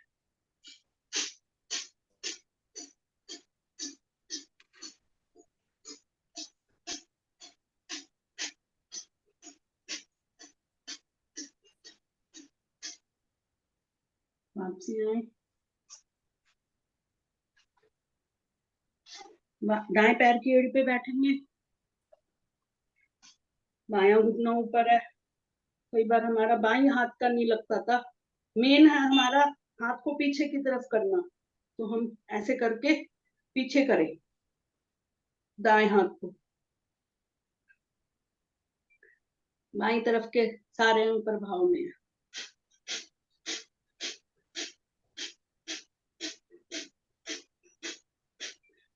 Speaker 1: वापसी आए। दाएं पैर की एड़ी पे बैठेंगे, बायां घुटना ऊपर है। कई बार हमारा बाई हाथ का नहीं लगता था। मेन है हमारा हाथ को पीछे की तरफ करना, तो हम ऐसे करके पीछे करें दाएं हाथ को। बाई तरफ के सारे अंग प्रभाव में है।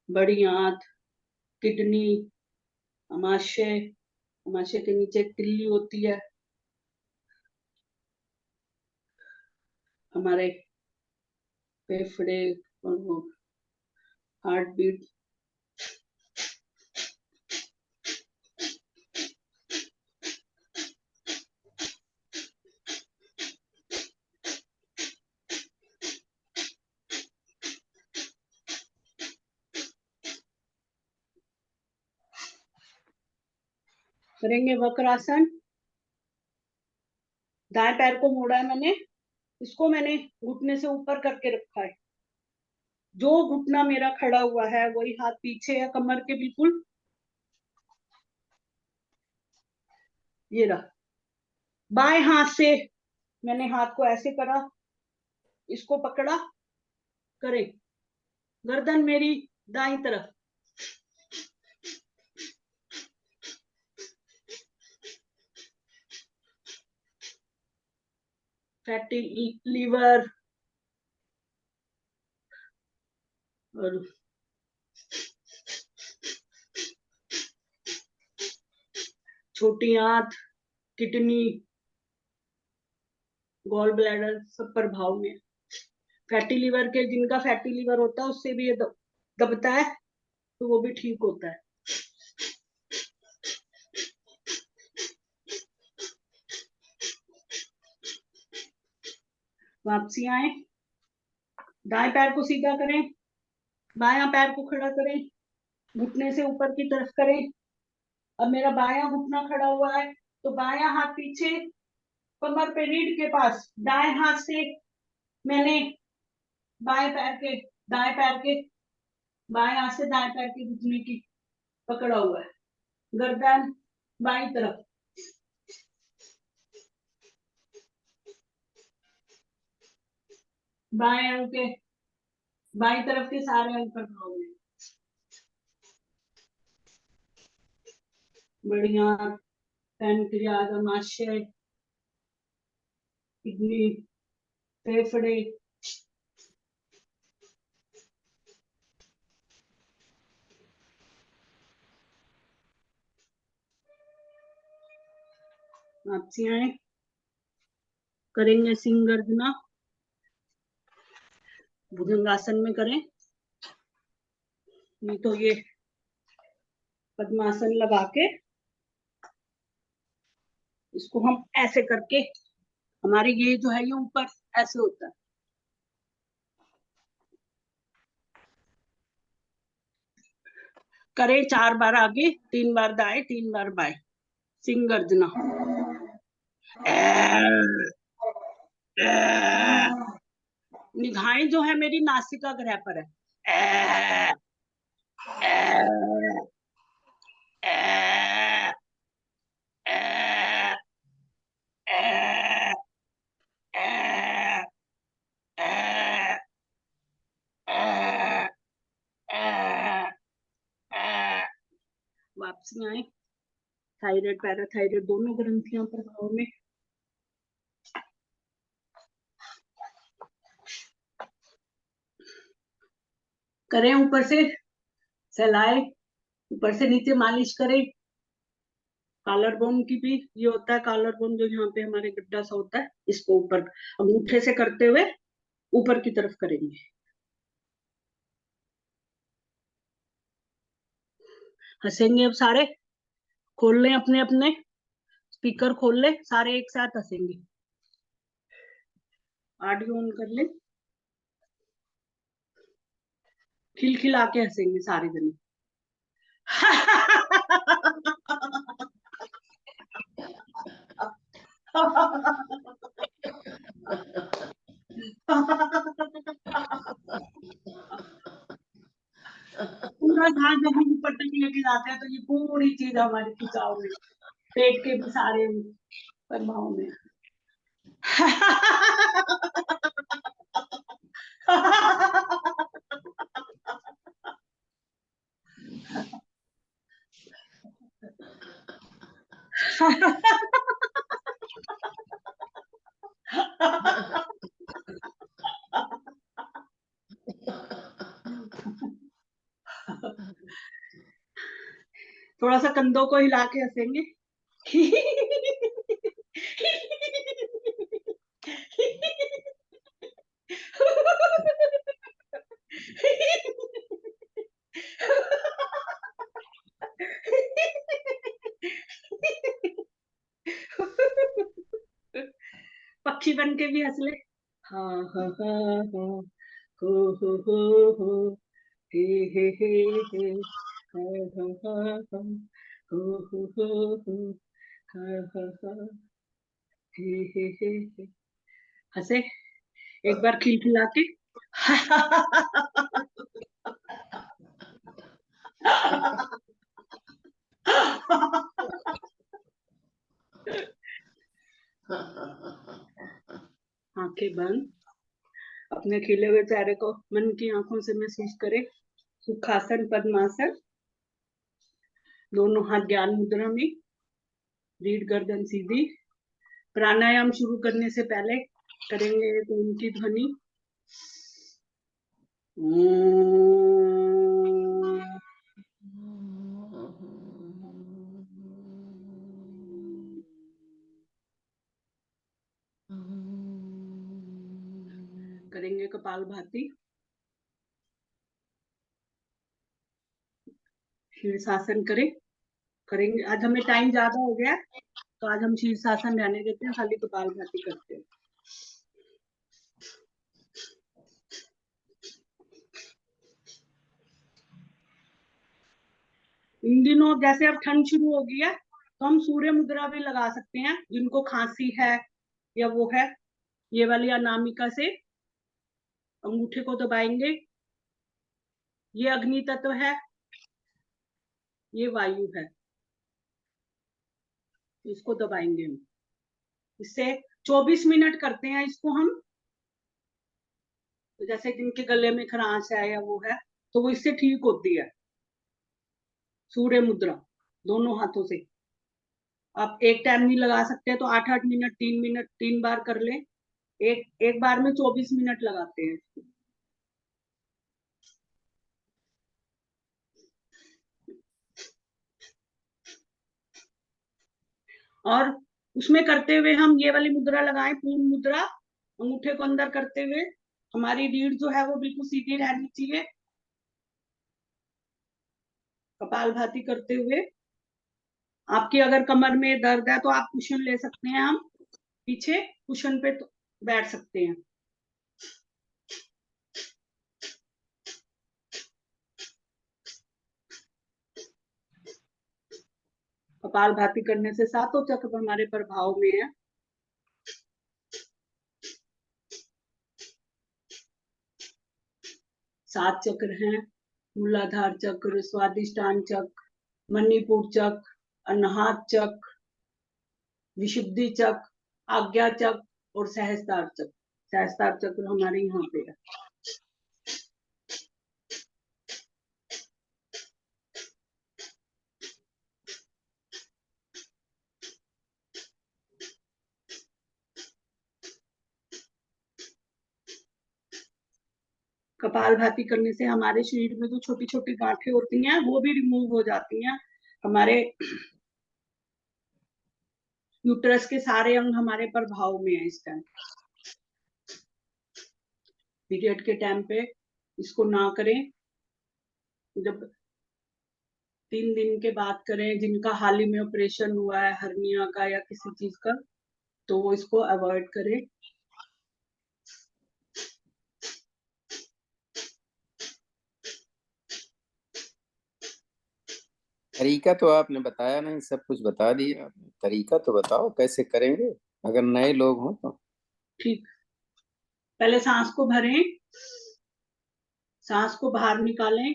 Speaker 1: बड़ी आंत, किडनी, अमाशय, आमाशय के नीचे एक तिल्ली होती है, हमारे फेफड़े और वो हार्ट बीट। करेंगे वक्रासन। दाएं पैर को मोड़ा है मैंने, इसको मैंने घुटने से ऊपर करके रखा है। जो घुटना मेरा खड़ा हुआ है वही हाथ पीछे है कमर के बिल्कुल, ये रहा। बाएं हाथ से मैंने हाथ को ऐसे करा, इसको पकड़ा, करे गर्दन मेरी दाईं तरफ, फैटी लीवर और छोटी आंत, किडनी, गॉल ब्लैडर सब प्रभाव में। फैटी लीवर के, जिनका फैटी लीवर होता है उससे भी ये दबता है, तो वो भी ठीक होता है। वापसी आए, दाएं पैर को सीधा करें, बायां पैर को खड़ा करें, घुटने से ऊपर की तरफ करें। अब मेरा बायां घुटना खड़ा हुआ है, तो बायां हाथ पीछे कमर पे रीढ़ के पास, दाएं हाथ से मैंने बाएं पैर के दाएं पैर के बाएं हाथ से दाएं पैर के घुटने की पकड़ा हुआ है, गर्दन बाईं तरफ, बाएं अंग के बाईं तरफ के सारे अंग प्रभाव में। बढ़िया, पैनक्रियाज, आमाशय, किडनी, फेफड़े, वापसी आए, करेंगे सिंह गर्जना, भुजंगासन में करें, नहीं तो ये पद्मासन लगा के इसको हम ऐसे करके, हमारे ये जो है ये ऊपर ऐसे होता है। करें 4 बार आगे, 3 बार दाएं, 3 बार बाएं, सिंह गर्जना। निगाहें जो है मेरी नासिका ग्रह पर है। वापसी आए, थायराइड पैराथायराइड दोनों ग्रंथियां प्रभाव में। करें ऊपर से सहलाए, ऊपर से नीचे मालिश करें। कॉलर बोन की भी ये होता है, कॉलर बोन जो यहाँ पे हमारे गड्ढा सा होता है, इसको ऊपर अंगूठे से करते हुए ऊपर की तरफ करेंगे। हंसेंगे अब सारे, खोल लें अपने अपने स्पीकर, खोल ले सारे एक साथ हंसेंगे। ऑडियो ऑन कर ले, खिलखिला के हंसेंगे सारे जने। पूरा ध्यान जब हम ऊपर तक लेके जाते हैं तो ये पूरी चीज हमारी खिंचाव में, पेट के भी सारे प्रभाव में। थोड़ा सा कंधों को हिला के हंसेंगे, पक्षी बन के भी हंस ले। हाँ हाँ हाँ हाँ, हो हे हे हाँ हाँ हाँ हाँ, हो हाँ हाँ हाँ, हे हंसे एक बार खिलखिला के। आंखें बंद, अपने खिले हुए चेहरे को मन की आंखों से महसूस करें। सुखासन पद्मासन, दोनों हाथ ज्ञान मुद्रा में, रीढ़ गर्दन सीधी। प्राणायाम शुरू करने से पहले करेंगे तो उनकी ध्वनि करेंगे कपाल भाती, शीर्षासन करेंगे। आज हमें टाइम ज्यादा हो गया तो आज हम शीर्षासन रहने देते हैं, खाली कपाल भाती करते हैं। इन दिनों जैसे अब ठंड शुरू हो गई है तो हम सूर्य मुद्रा भी लगा सकते हैं। जिनको खांसी है या वो है, ये वाली अनामिका से अंगूठे को दबाएंगे। ये अग्नि तत्व है, ये वायु है, इसको दबाएंगे हम। इससे 24 मिनट करते हैं इसको हम। तो जैसे जिनके गले में खरांश है या वो है तो वो इससे ठीक होती है। सूर्य मुद्रा दोनों हाथों से आप एक टाइम नहीं लगा सकते तो 8-8 मिनट 3 मिनट 3 बार कर लें। एक बार में 24 मिनट लगाते हैं इसको। और उसमें करते हुए हम ये वाली मुद्रा लगाएं, पूर्ण मुद्रा, अंगूठे को अंदर करते हुए। हमारी रीढ़ जो है वो बिल्कुल सीधी रहनी चाहिए। कपाल भाती करते हुए आपकी अगर कमर में दर्द है तो आप कुशन ले सकते हैं, हम पीछे कुशन पे तो बैठ सकते हैं। कपाल भाती करने से सातों चक्र हमारे प्रभाव में है। सात चक्र हैं, मूलाधार चक्र, स्वादिष्टान चक्र, मणिपुर चक्र, अनाहत चक्र, विशुद्धि चक्र, आज्ञा चक्र और सहस्त्रार चक्र। सहस्त्रार चक्र हमारे यहाँ पे है। कपाल भाती करने से हमारे शरीर में जो छोटी छोटी गांठें होती हैं वो भी रिमूव हो जाती हैं। हमारे यूट्रस के सारे अंग हमारे प्रभाव में है इस टाइम। पीरियड के टाइम पे इसको ना करें। जब 3 दिन के बाद करें, जिनका हाल ही में ऑपरेशन हुआ है हर्निया का या किसी चीज का, तो वो इसको अवॉइड करें।
Speaker 4: तरीका तो आपने बताया नहीं, सब कुछ बता दिया आपने। तरीका तो बताओ कैसे करेंगे, अगर नए लोग हों तो।
Speaker 1: ठीक, पहले सांस को भरें, सांस को बाहर निकालें।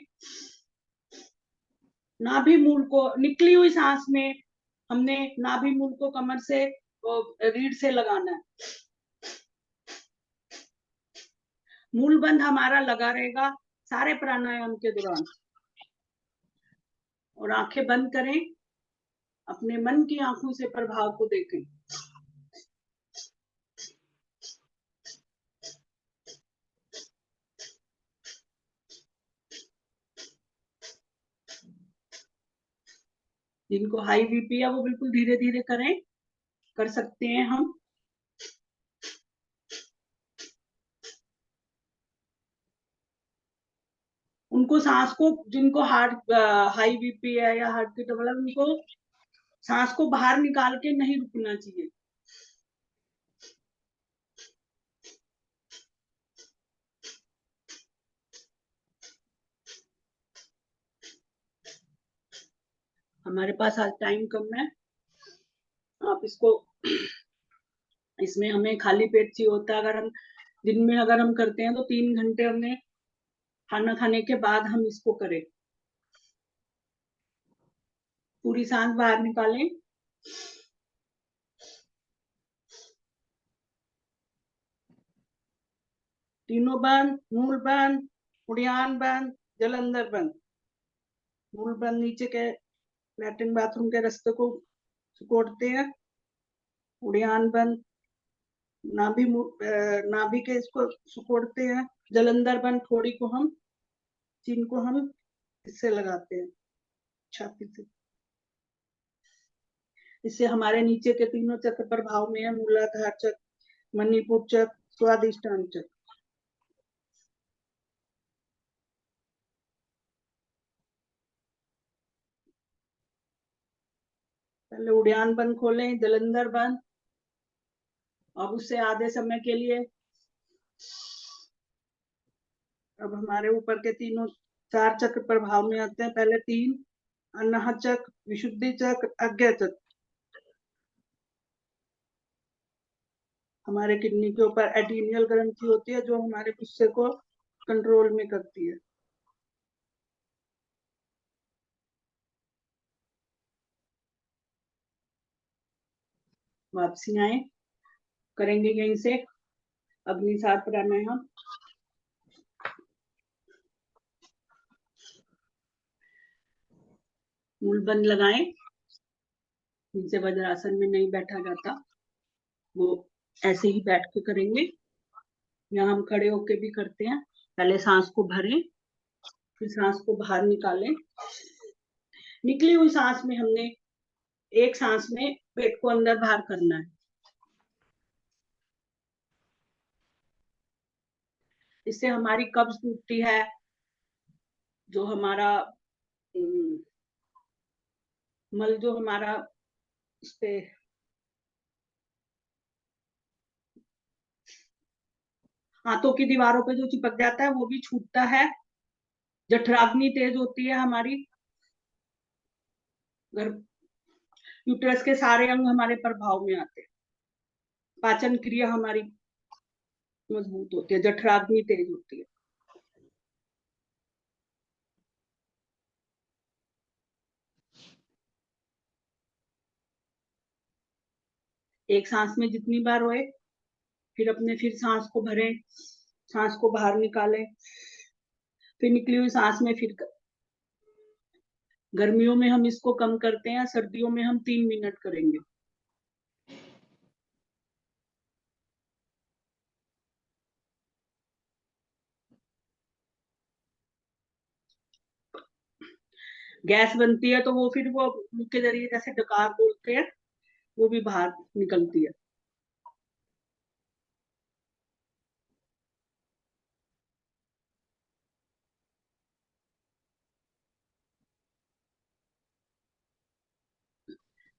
Speaker 1: नाभि मूल को, निकली हुई सांस में हमने नाभि मूल को कमर से रीढ़ से लगाना है। मूल बंध हमारा लगा रहेगा सारे प्राणायाम के दौरान। और आंखें बंद करें, अपने मन की आंखों से प्रभाव को देखें। जिनको हाई बीपी है वो बिल्कुल धीरे धीरे करें, कर सकते हैं हम। उनको सांस को, जिनको हार्ट हाई बीपी है या हार्ट की ट्रबल है, उनको सांस को बाहर निकाल के नहीं रुकना चाहिए। हमारे पास आज टाइम कम है, आप इसको, इसमें हमें खाली पेट चाहिए होता है। अगर हम दिन में अगर हम करते हैं तो 3 घंटे हमने खाना खाने के बाद हम इसको करें। पूरी सांस बाहर निकालें, तीनों बंद, मूल बंद, उड़ियान बंद, जलंधर बंद। मूल बंद नीचे के लैट्रिन बाथरूम के रास्ते को सिकोड़ते हैं, उड़ियान बंद नाभि के इसको सिकोड़ते हैं, जलंधर बंद थोड़ी को हम, चिन को हम इससे लगाते हैं छाती से। इससे हमारे नीचे के तीनों चक्र प्रभाव में है, मूलाधार चक्र, मणिपुर चक्र, स्वादिष्टान चक्र। पहले उड़ियान बंद खोलें, जलंधर बंद। अब उससे आधे समय के लिए अब हमारे ऊपर के तीनों 4 चक्र प्रभाव में आते हैं। पहले 3, अनाहत चक्र, विशुद्धि चक्र, आज्ञा चक्र। हमारे किडनी के ऊपर एड्रीनल ग्रंथि होती है जो हमारे गुस्से को कंट्रोल में करती है। वापसी आए, करेंगे यहीं से अग्निसार प्राणायाम। मूल बंद लगाएं, नीचे वज्रासन में नहीं बैठा जाता, वो ऐसे ही बैठ के करेंगे, या हम खड़े होके भी करते हैं। पहले सांस को भरें, फिर सांस को बाहर निकालें। निकली हुई सांस में हमने एक सांस में पेट को अंदर बाहर करना है। इससे हमारी कब्ज टूटती है, जो हमारा मल जो हमारा इस पे हाथों की दीवारों पे जो चिपक जाता है वो भी छूटता है। जठराग्नि तेज होती है हमारी, यूट्रस के सारे अंग हमारे प्रभाव में आते हैं। पाचन क्रिया हमारी मजबूत होती है, जठराग्नि तेज होती है। एक सांस में जितनी बार होए, फिर सांस को भरें, सांस को बाहर निकालें, फिर निकली हुई सांस में फिर गर्मियों में हम इसको कम करते हैं, सर्दियों में हम 3 मिनट करेंगे। गैस बनती है तो वो फिर वो मुंह के जरिए जैसे डकार बोलते हैं, वो भी बाहर निकलती है।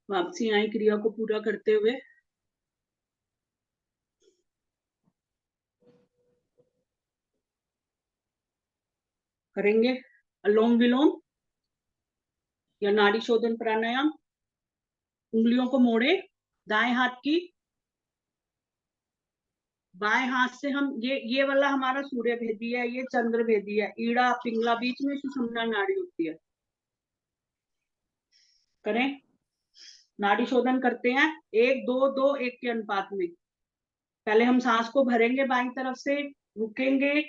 Speaker 1: वापसी आई क्रिया को पूरा करते हुए। करेंगे अलोम विलोम या नाड़ी शोधन प्राणायाम। उंगलियों को मोड़े, दाएं हाथ की, बाएं हाथ से हम ये वाला हमारा सूर्य भेदी है, ये चंद्र भेदी है, ईड़ा पिंगला बीच में सुषुम्ना नाड़ी होती है। करें, नाड़ी शोधन करते हैं 1 2 2 1 के अनुपात में। पहले हम सांस को भरेंगे बाईं तरफ से, रुकेंगे,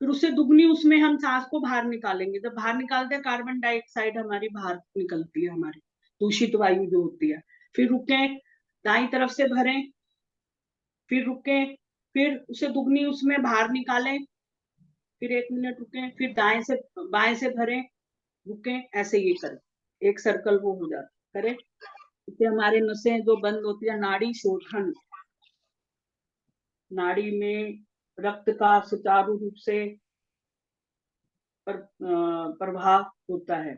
Speaker 1: फिर उससे दुगनी उसमें हम सांस को बाहर निकालेंगे। जब बाहर निकालते हैं कार्बन डाइऑक्साइड हमारी बाहर निकलती है, हमारी दूषित वायु जो होती है। फिर रुकें, दाईं तरफ से भरें, फिर रुकें, फिर उसे दुगनी उसमें बाहर निकालें, फिर 1 मिनट रुकें, फिर दाएं से बाएं से भरें, रुकें, ऐसे ये करें एक सर्कल वो हो जाता है। करें, इससे हमारे नसें जो बंद होती है, नाड़ी शोधन, नाड़ी में रक्त का सुचारू रूप से प्रवाह होता है।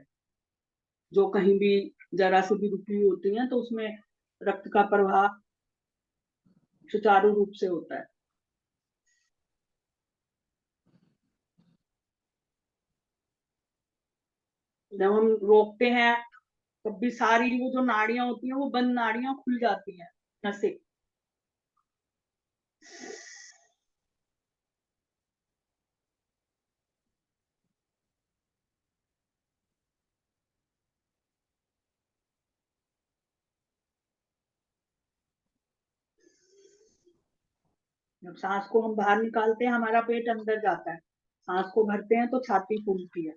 Speaker 1: जो कहीं भी जरा से भी रुकी हुई होती है तो उसमें रक्त का प्रवाह सुचारू रूप से होता है। जब हम रोकते हैं तब भी सारी वो जो नाड़ियां होती हैं वो बंद नाड़ियां खुल जाती हैं, नसें। जब सांस को हम बाहर निकालते हैं हमारा पेट अंदर जाता है, सांस को भरते हैं तो छाती फूलती है।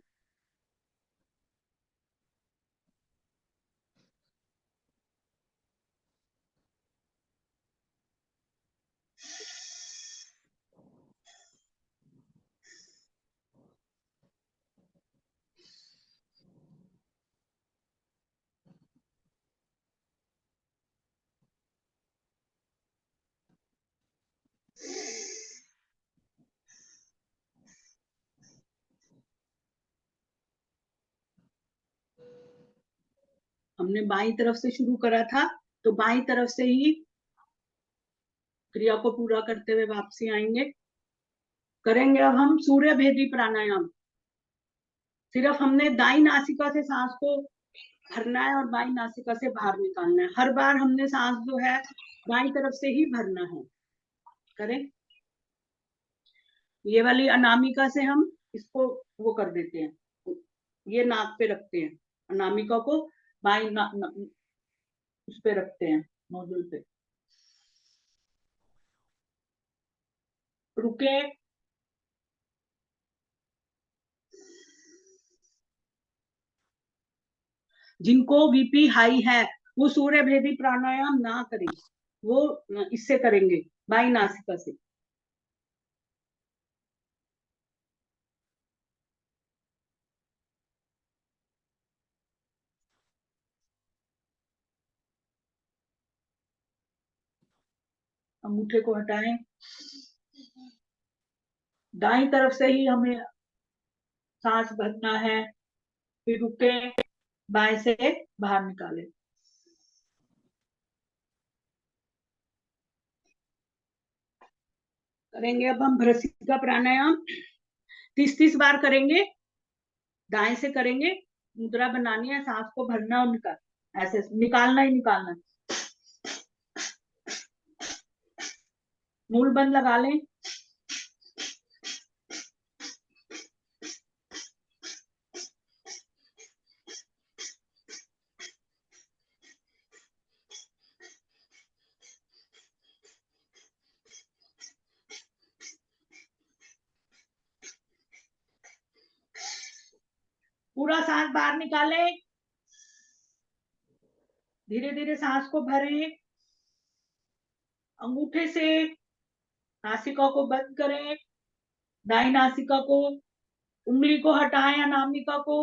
Speaker 1: हमने बाईं तरफ से शुरू करा था, तो बाईं तरफ से ही क्रिया को पूरा करते हुए वापसी आएंगे। करेंगे अब हम सूर्य भेदी प्राणायाम। सिर्फ हमने दाई नासिका से सांस को भरना है और बाई नासिका से बाहर निकालना है। हर बार हमने सांस जो है बाई तरफ से ही भरना है। करें, ये वाली अनामिका से हम इसको वो कर देते हैं, ये नाक पे रखते हैं, अनामिका को बाई उस पे रखते हैं, नोजल पे। रुके, जिनको बीपी हाई है वो सूर्य भेदी प्राणायाम ना करें, वो इससे करेंगे, बाई नासिका से। अंगूठे को हटाएं, दाईं तरफ से ही हमें सांस भरना है, फिर रुके, बाएं से बाहर निकालें। करेंगे अब हम भ्रसिका प्राणायाम 30-30 बार करेंगे। दाएं से करेंगे, मुद्रा बनानी है, सांस को भरना और निकाल, ऐसे निकालना ही निकालना। मूल बंद लगा लें। पूरा सांस बाहर निकालें, धीरे धीरे सांस को भरें, अंगूठे से नासिका को बंद करें, दाई नासिका को, उंगली को हटाएं, अनामिका को,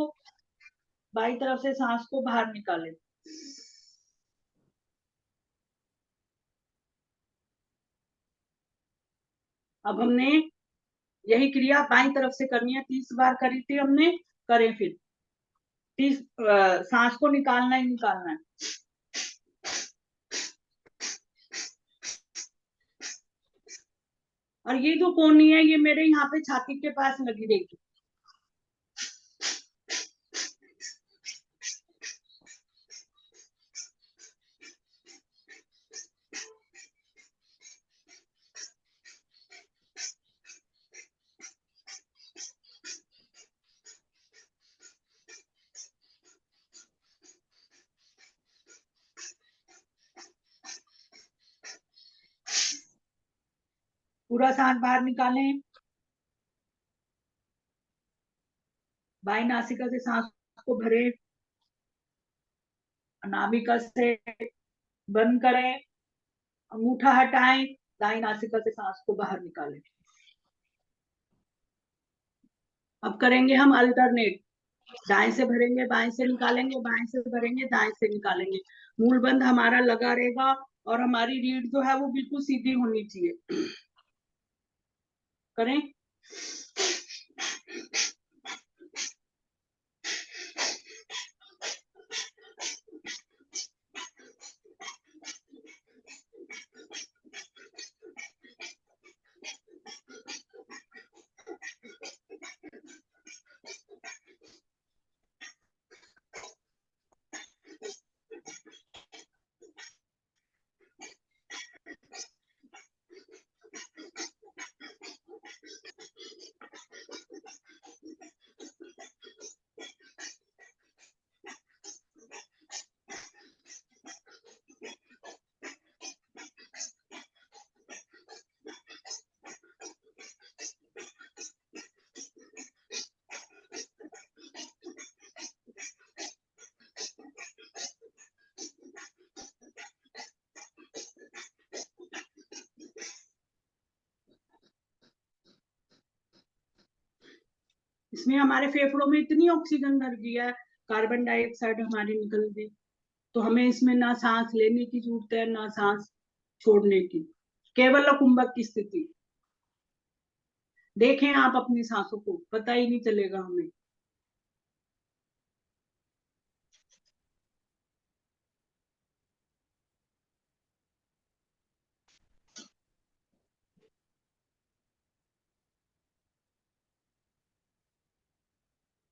Speaker 1: बाई तरफ से सांस को बाहर निकालें। अब हमने यही क्रिया बाई तरफ से करनी है, 30 बार करी थी हमने, करें फिर 30 सांस को निकालना ही निकालना है। और ये जो कोनी है ये मेरे यहाँ पे छाती के पास लगी रहेगी। पूरा सांस बाहर निकालें, बाई नासिका से सांस को भरें, अनामिका से बंद करें, अंगूठा हटाएं, दाई नासिका से सांस को बाहर निकालें। अब करेंगे हम अल्टरनेट, दाएं से भरेंगे, बाएं से निकालेंगे, बाएं से भरेंगे, दाएं से निकालेंगे। मूल बंद हमारा लगा रहेगा और हमारी रीढ़ जो है वो बिल्कुल सीधी होनी चाहिए। करें। इसमें हमारे फेफड़ों में इतनी ऑक्सीजन भर गई है, कार्बन डाइऑक्साइड हमारी निकल गई, तो हमें इसमें ना सांस लेने की जरूरत है ना सांस छोड़ने की, केवल कुंभक की स्थिति। देखें आप अपनी सांसों को, पता ही नहीं चलेगा हमें।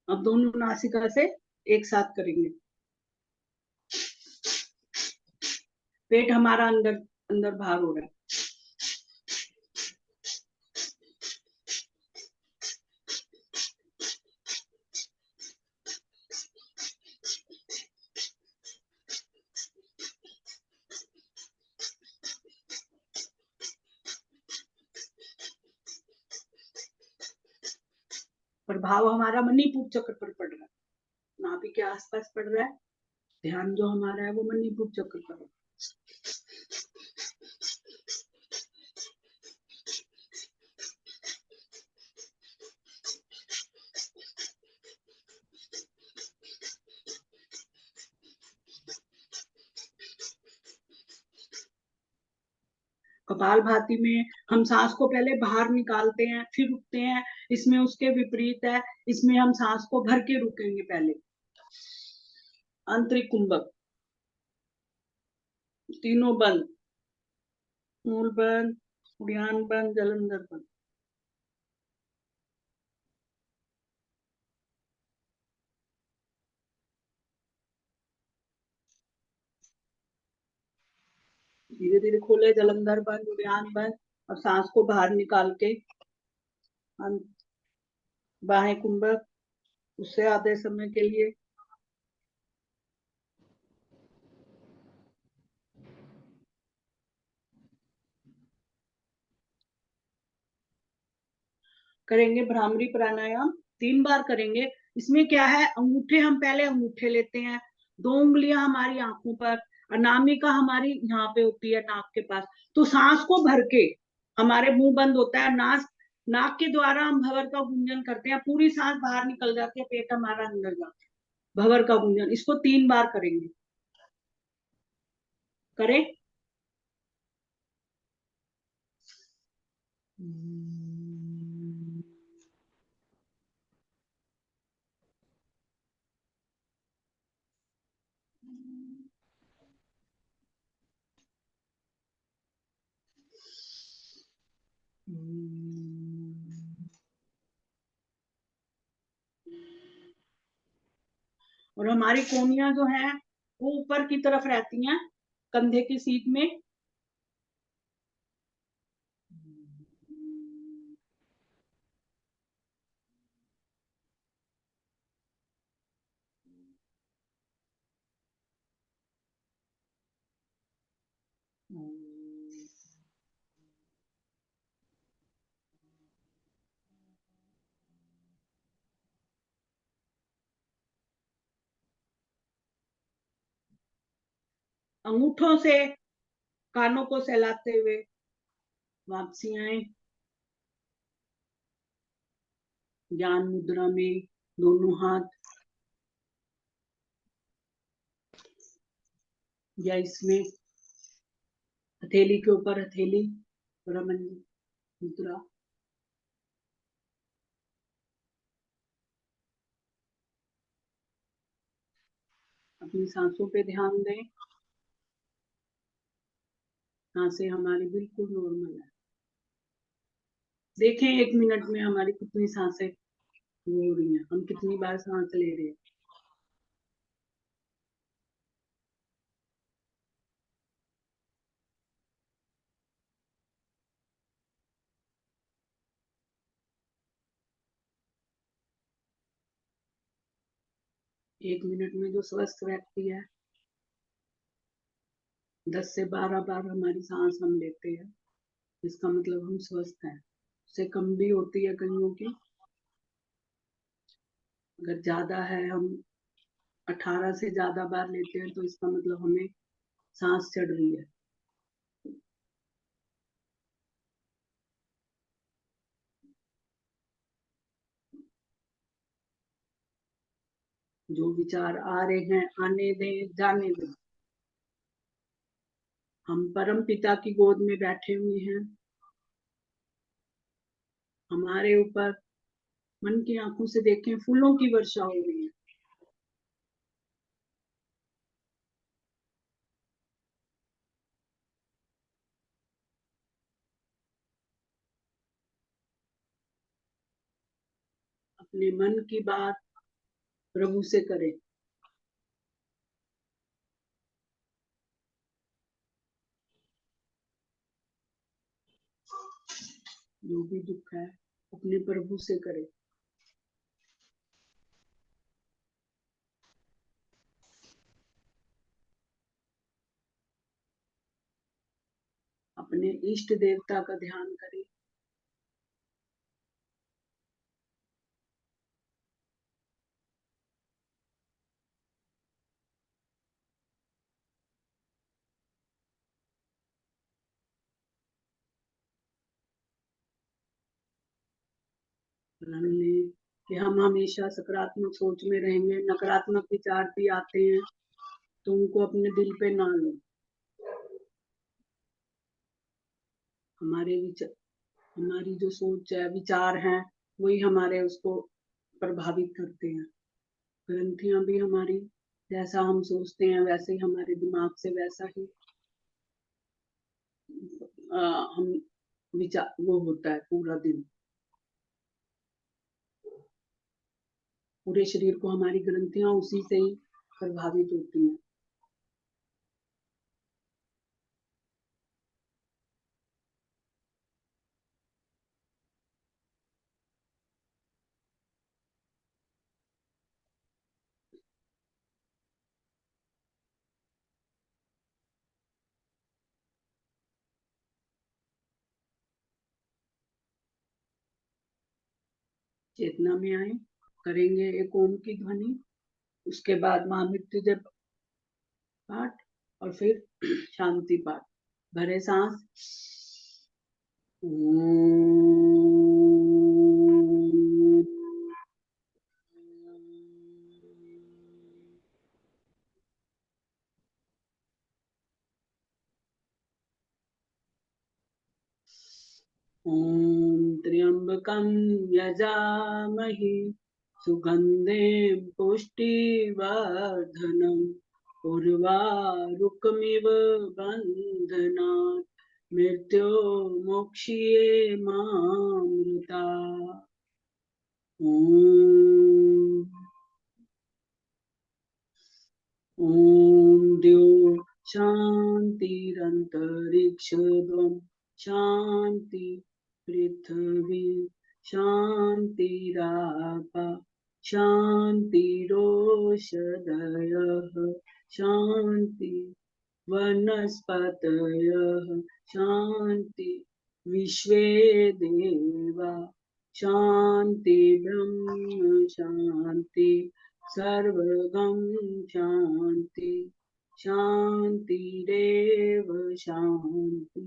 Speaker 1: अब दोनों नासिका से एक साथ करेंगे। पेट हमारा अंदर अंदर बाहर हो रहा है। प्रभाव हमारा मणिपुर चक्र पर पड़ रहा है, नाभि के आसपास पड़ रहा है। ध्यान जो हमारा है वो मणिपुर चक्र पर है। कपालभाति में हम सांस को पहले बाहर निकालते हैं फिर रुकते हैं, इसमें उसके विपरीत है, इसमें हम सांस को भर के रुकेंगे पहले। आंतरिक कुंभक, तीनों बंद, मूल बंद, उड़ान बंद, जलंधर बंद। धीरे धीरे खोले, जलंधर बंद, उड़ान बंद, और सांस को बाहर निकाल के बाहें कुंभक, उससे आधे समय के लिए। करेंगे भ्रामरी प्राणायाम 3 बार करेंगे। इसमें क्या है, अंगूठे हम पहले अंगूठे लेते हैं, 2 उंगलियां हमारी आंखों पर, अनामिका हमारी यहाँ पे होती है नाक के पास। तो सांस को भर के हमारे मुंह बंद होता है, नाक के द्वारा हम भंवर का गुंजन करते हैं, पूरी सांस बाहर निकल जाती है, पेट हमारा अंदर जाता है, भंवर का गुंजन। इसको 3 बार करेंगे। करें। और हमारी कोनियां जो है वो ऊपर की तरफ रहती हैं, कंधे की सीट में। अंगूठों से कानों को सहलाते हुए वापसी आए, ज्ञान मुद्रा में दोनों हाथ या इसमें हथेली के ऊपर हथेली, ब्रह्मन मुद्रा। अपनी सांसों पे ध्यान दें। सांसें हमारी बिल्कुल नॉर्मल है। देखें 1 मिनट में हमारी कितनी सांसें हो रही हैं, हम कितनी बार सांस ले रहे हैं। एक मिनट में जो स्वस्थ व्यक्ति है 10 से 12 बार हमारी सांस हम लेते हैं, इसका मतलब हम स्वस्थ हैं। उससे कम भी होती है कईयों की। अगर ज्यादा है, हम 18 से ज्यादा बार लेते हैं, तो इसका मतलब हमें सांस चढ़ रही है। जो विचार आ रहे हैं आने दें, जाने दें। हम परम पिता की गोद में बैठे हुए हैं। हमारे ऊपर मन की आंखों से देखें, फूलों की वर्षा हो रही है। अपने मन की बात प्रभु से करें। जो भी दुख है अपने प्रभु से करें। अपने इष्ट देवता का ध्यान करें। प्रण लें कि हम हमेशा सकारात्मक सोच में रहेंगे। नकारात्मक विचार भी आते हैं तो उनको अपने दिल पे ना लो। हमारे विचार, हमारी जो सोच है, विचार हैं, वही हमारे उसको प्रभावित करते हैं। ग्रंथियां भी हमारी, जैसा हम सोचते हैं वैसे ही हमारे दिमाग से वैसा ही हम विचार वो होता है पूरा दिन। पूरे शरीर को हमारी ग्रंथियां उसी से ही प्रभावित होती हैं। चेतना में आए, करेंगे एक ओम की ध्वनि, उसके बाद महामृत्युंजय पाठ और फिर शांति पाठ। भरे सांस। ॐ त्र्यंबकं यजामहे सुगन्धिं पुष्टिवर्धनम् उर्वारुकमिव बन्धनात् मृत्योर्मुक्षीये मामृतात्। ॐ द्यौः शान्तिरन्तरिक्षद्वं शान्ति पृथ्वी शान्तिरापः शान्तिरोषधयः शान्ति वनस्पतयः शान्ति विश्वे देवा शान्ति ब्रह्म शान्ति सर्वगं शान्ति शान्तिरेव शान्ति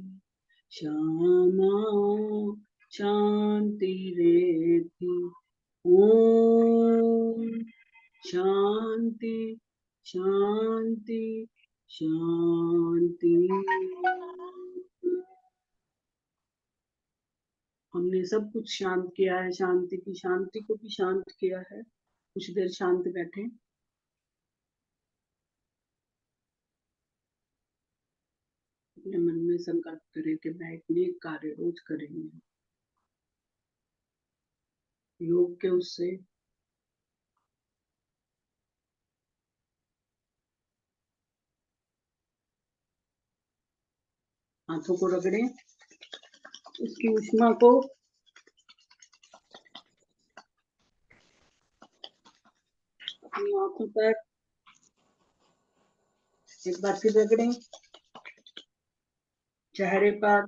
Speaker 1: श्यामा शान्तिरेधि। ॐ शान्ति शान्ति शांति। हमने सब कुछ शांत किया है, शांति की शांति को भी शांत किया है। कुछ देर शांत बैठे। अपने मन में संकल्प करें कि मैं एक नेक कार्य रोज करेंगे। योग के उससे हाथों को रगड़ें, उसकी ऊष्मा को अपनी आंखों पर एक बार फिर रगड़ें, चेहरे पर,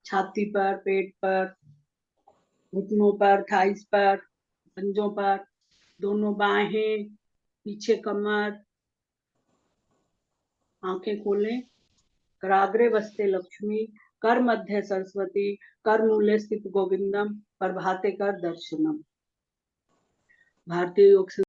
Speaker 1: छाती पर, पेट पर, घुटनों पर, थाइस पर, पंजों पर, दोनों बाहें, पीछे कमर। आंखें खोलें। कराग्रे वस्ते लक्ष्मी, कर मध्य सरस्वती, कर मूले स्थित गोविंदम, प्रभाते कर दर्शनम। भारतीय योग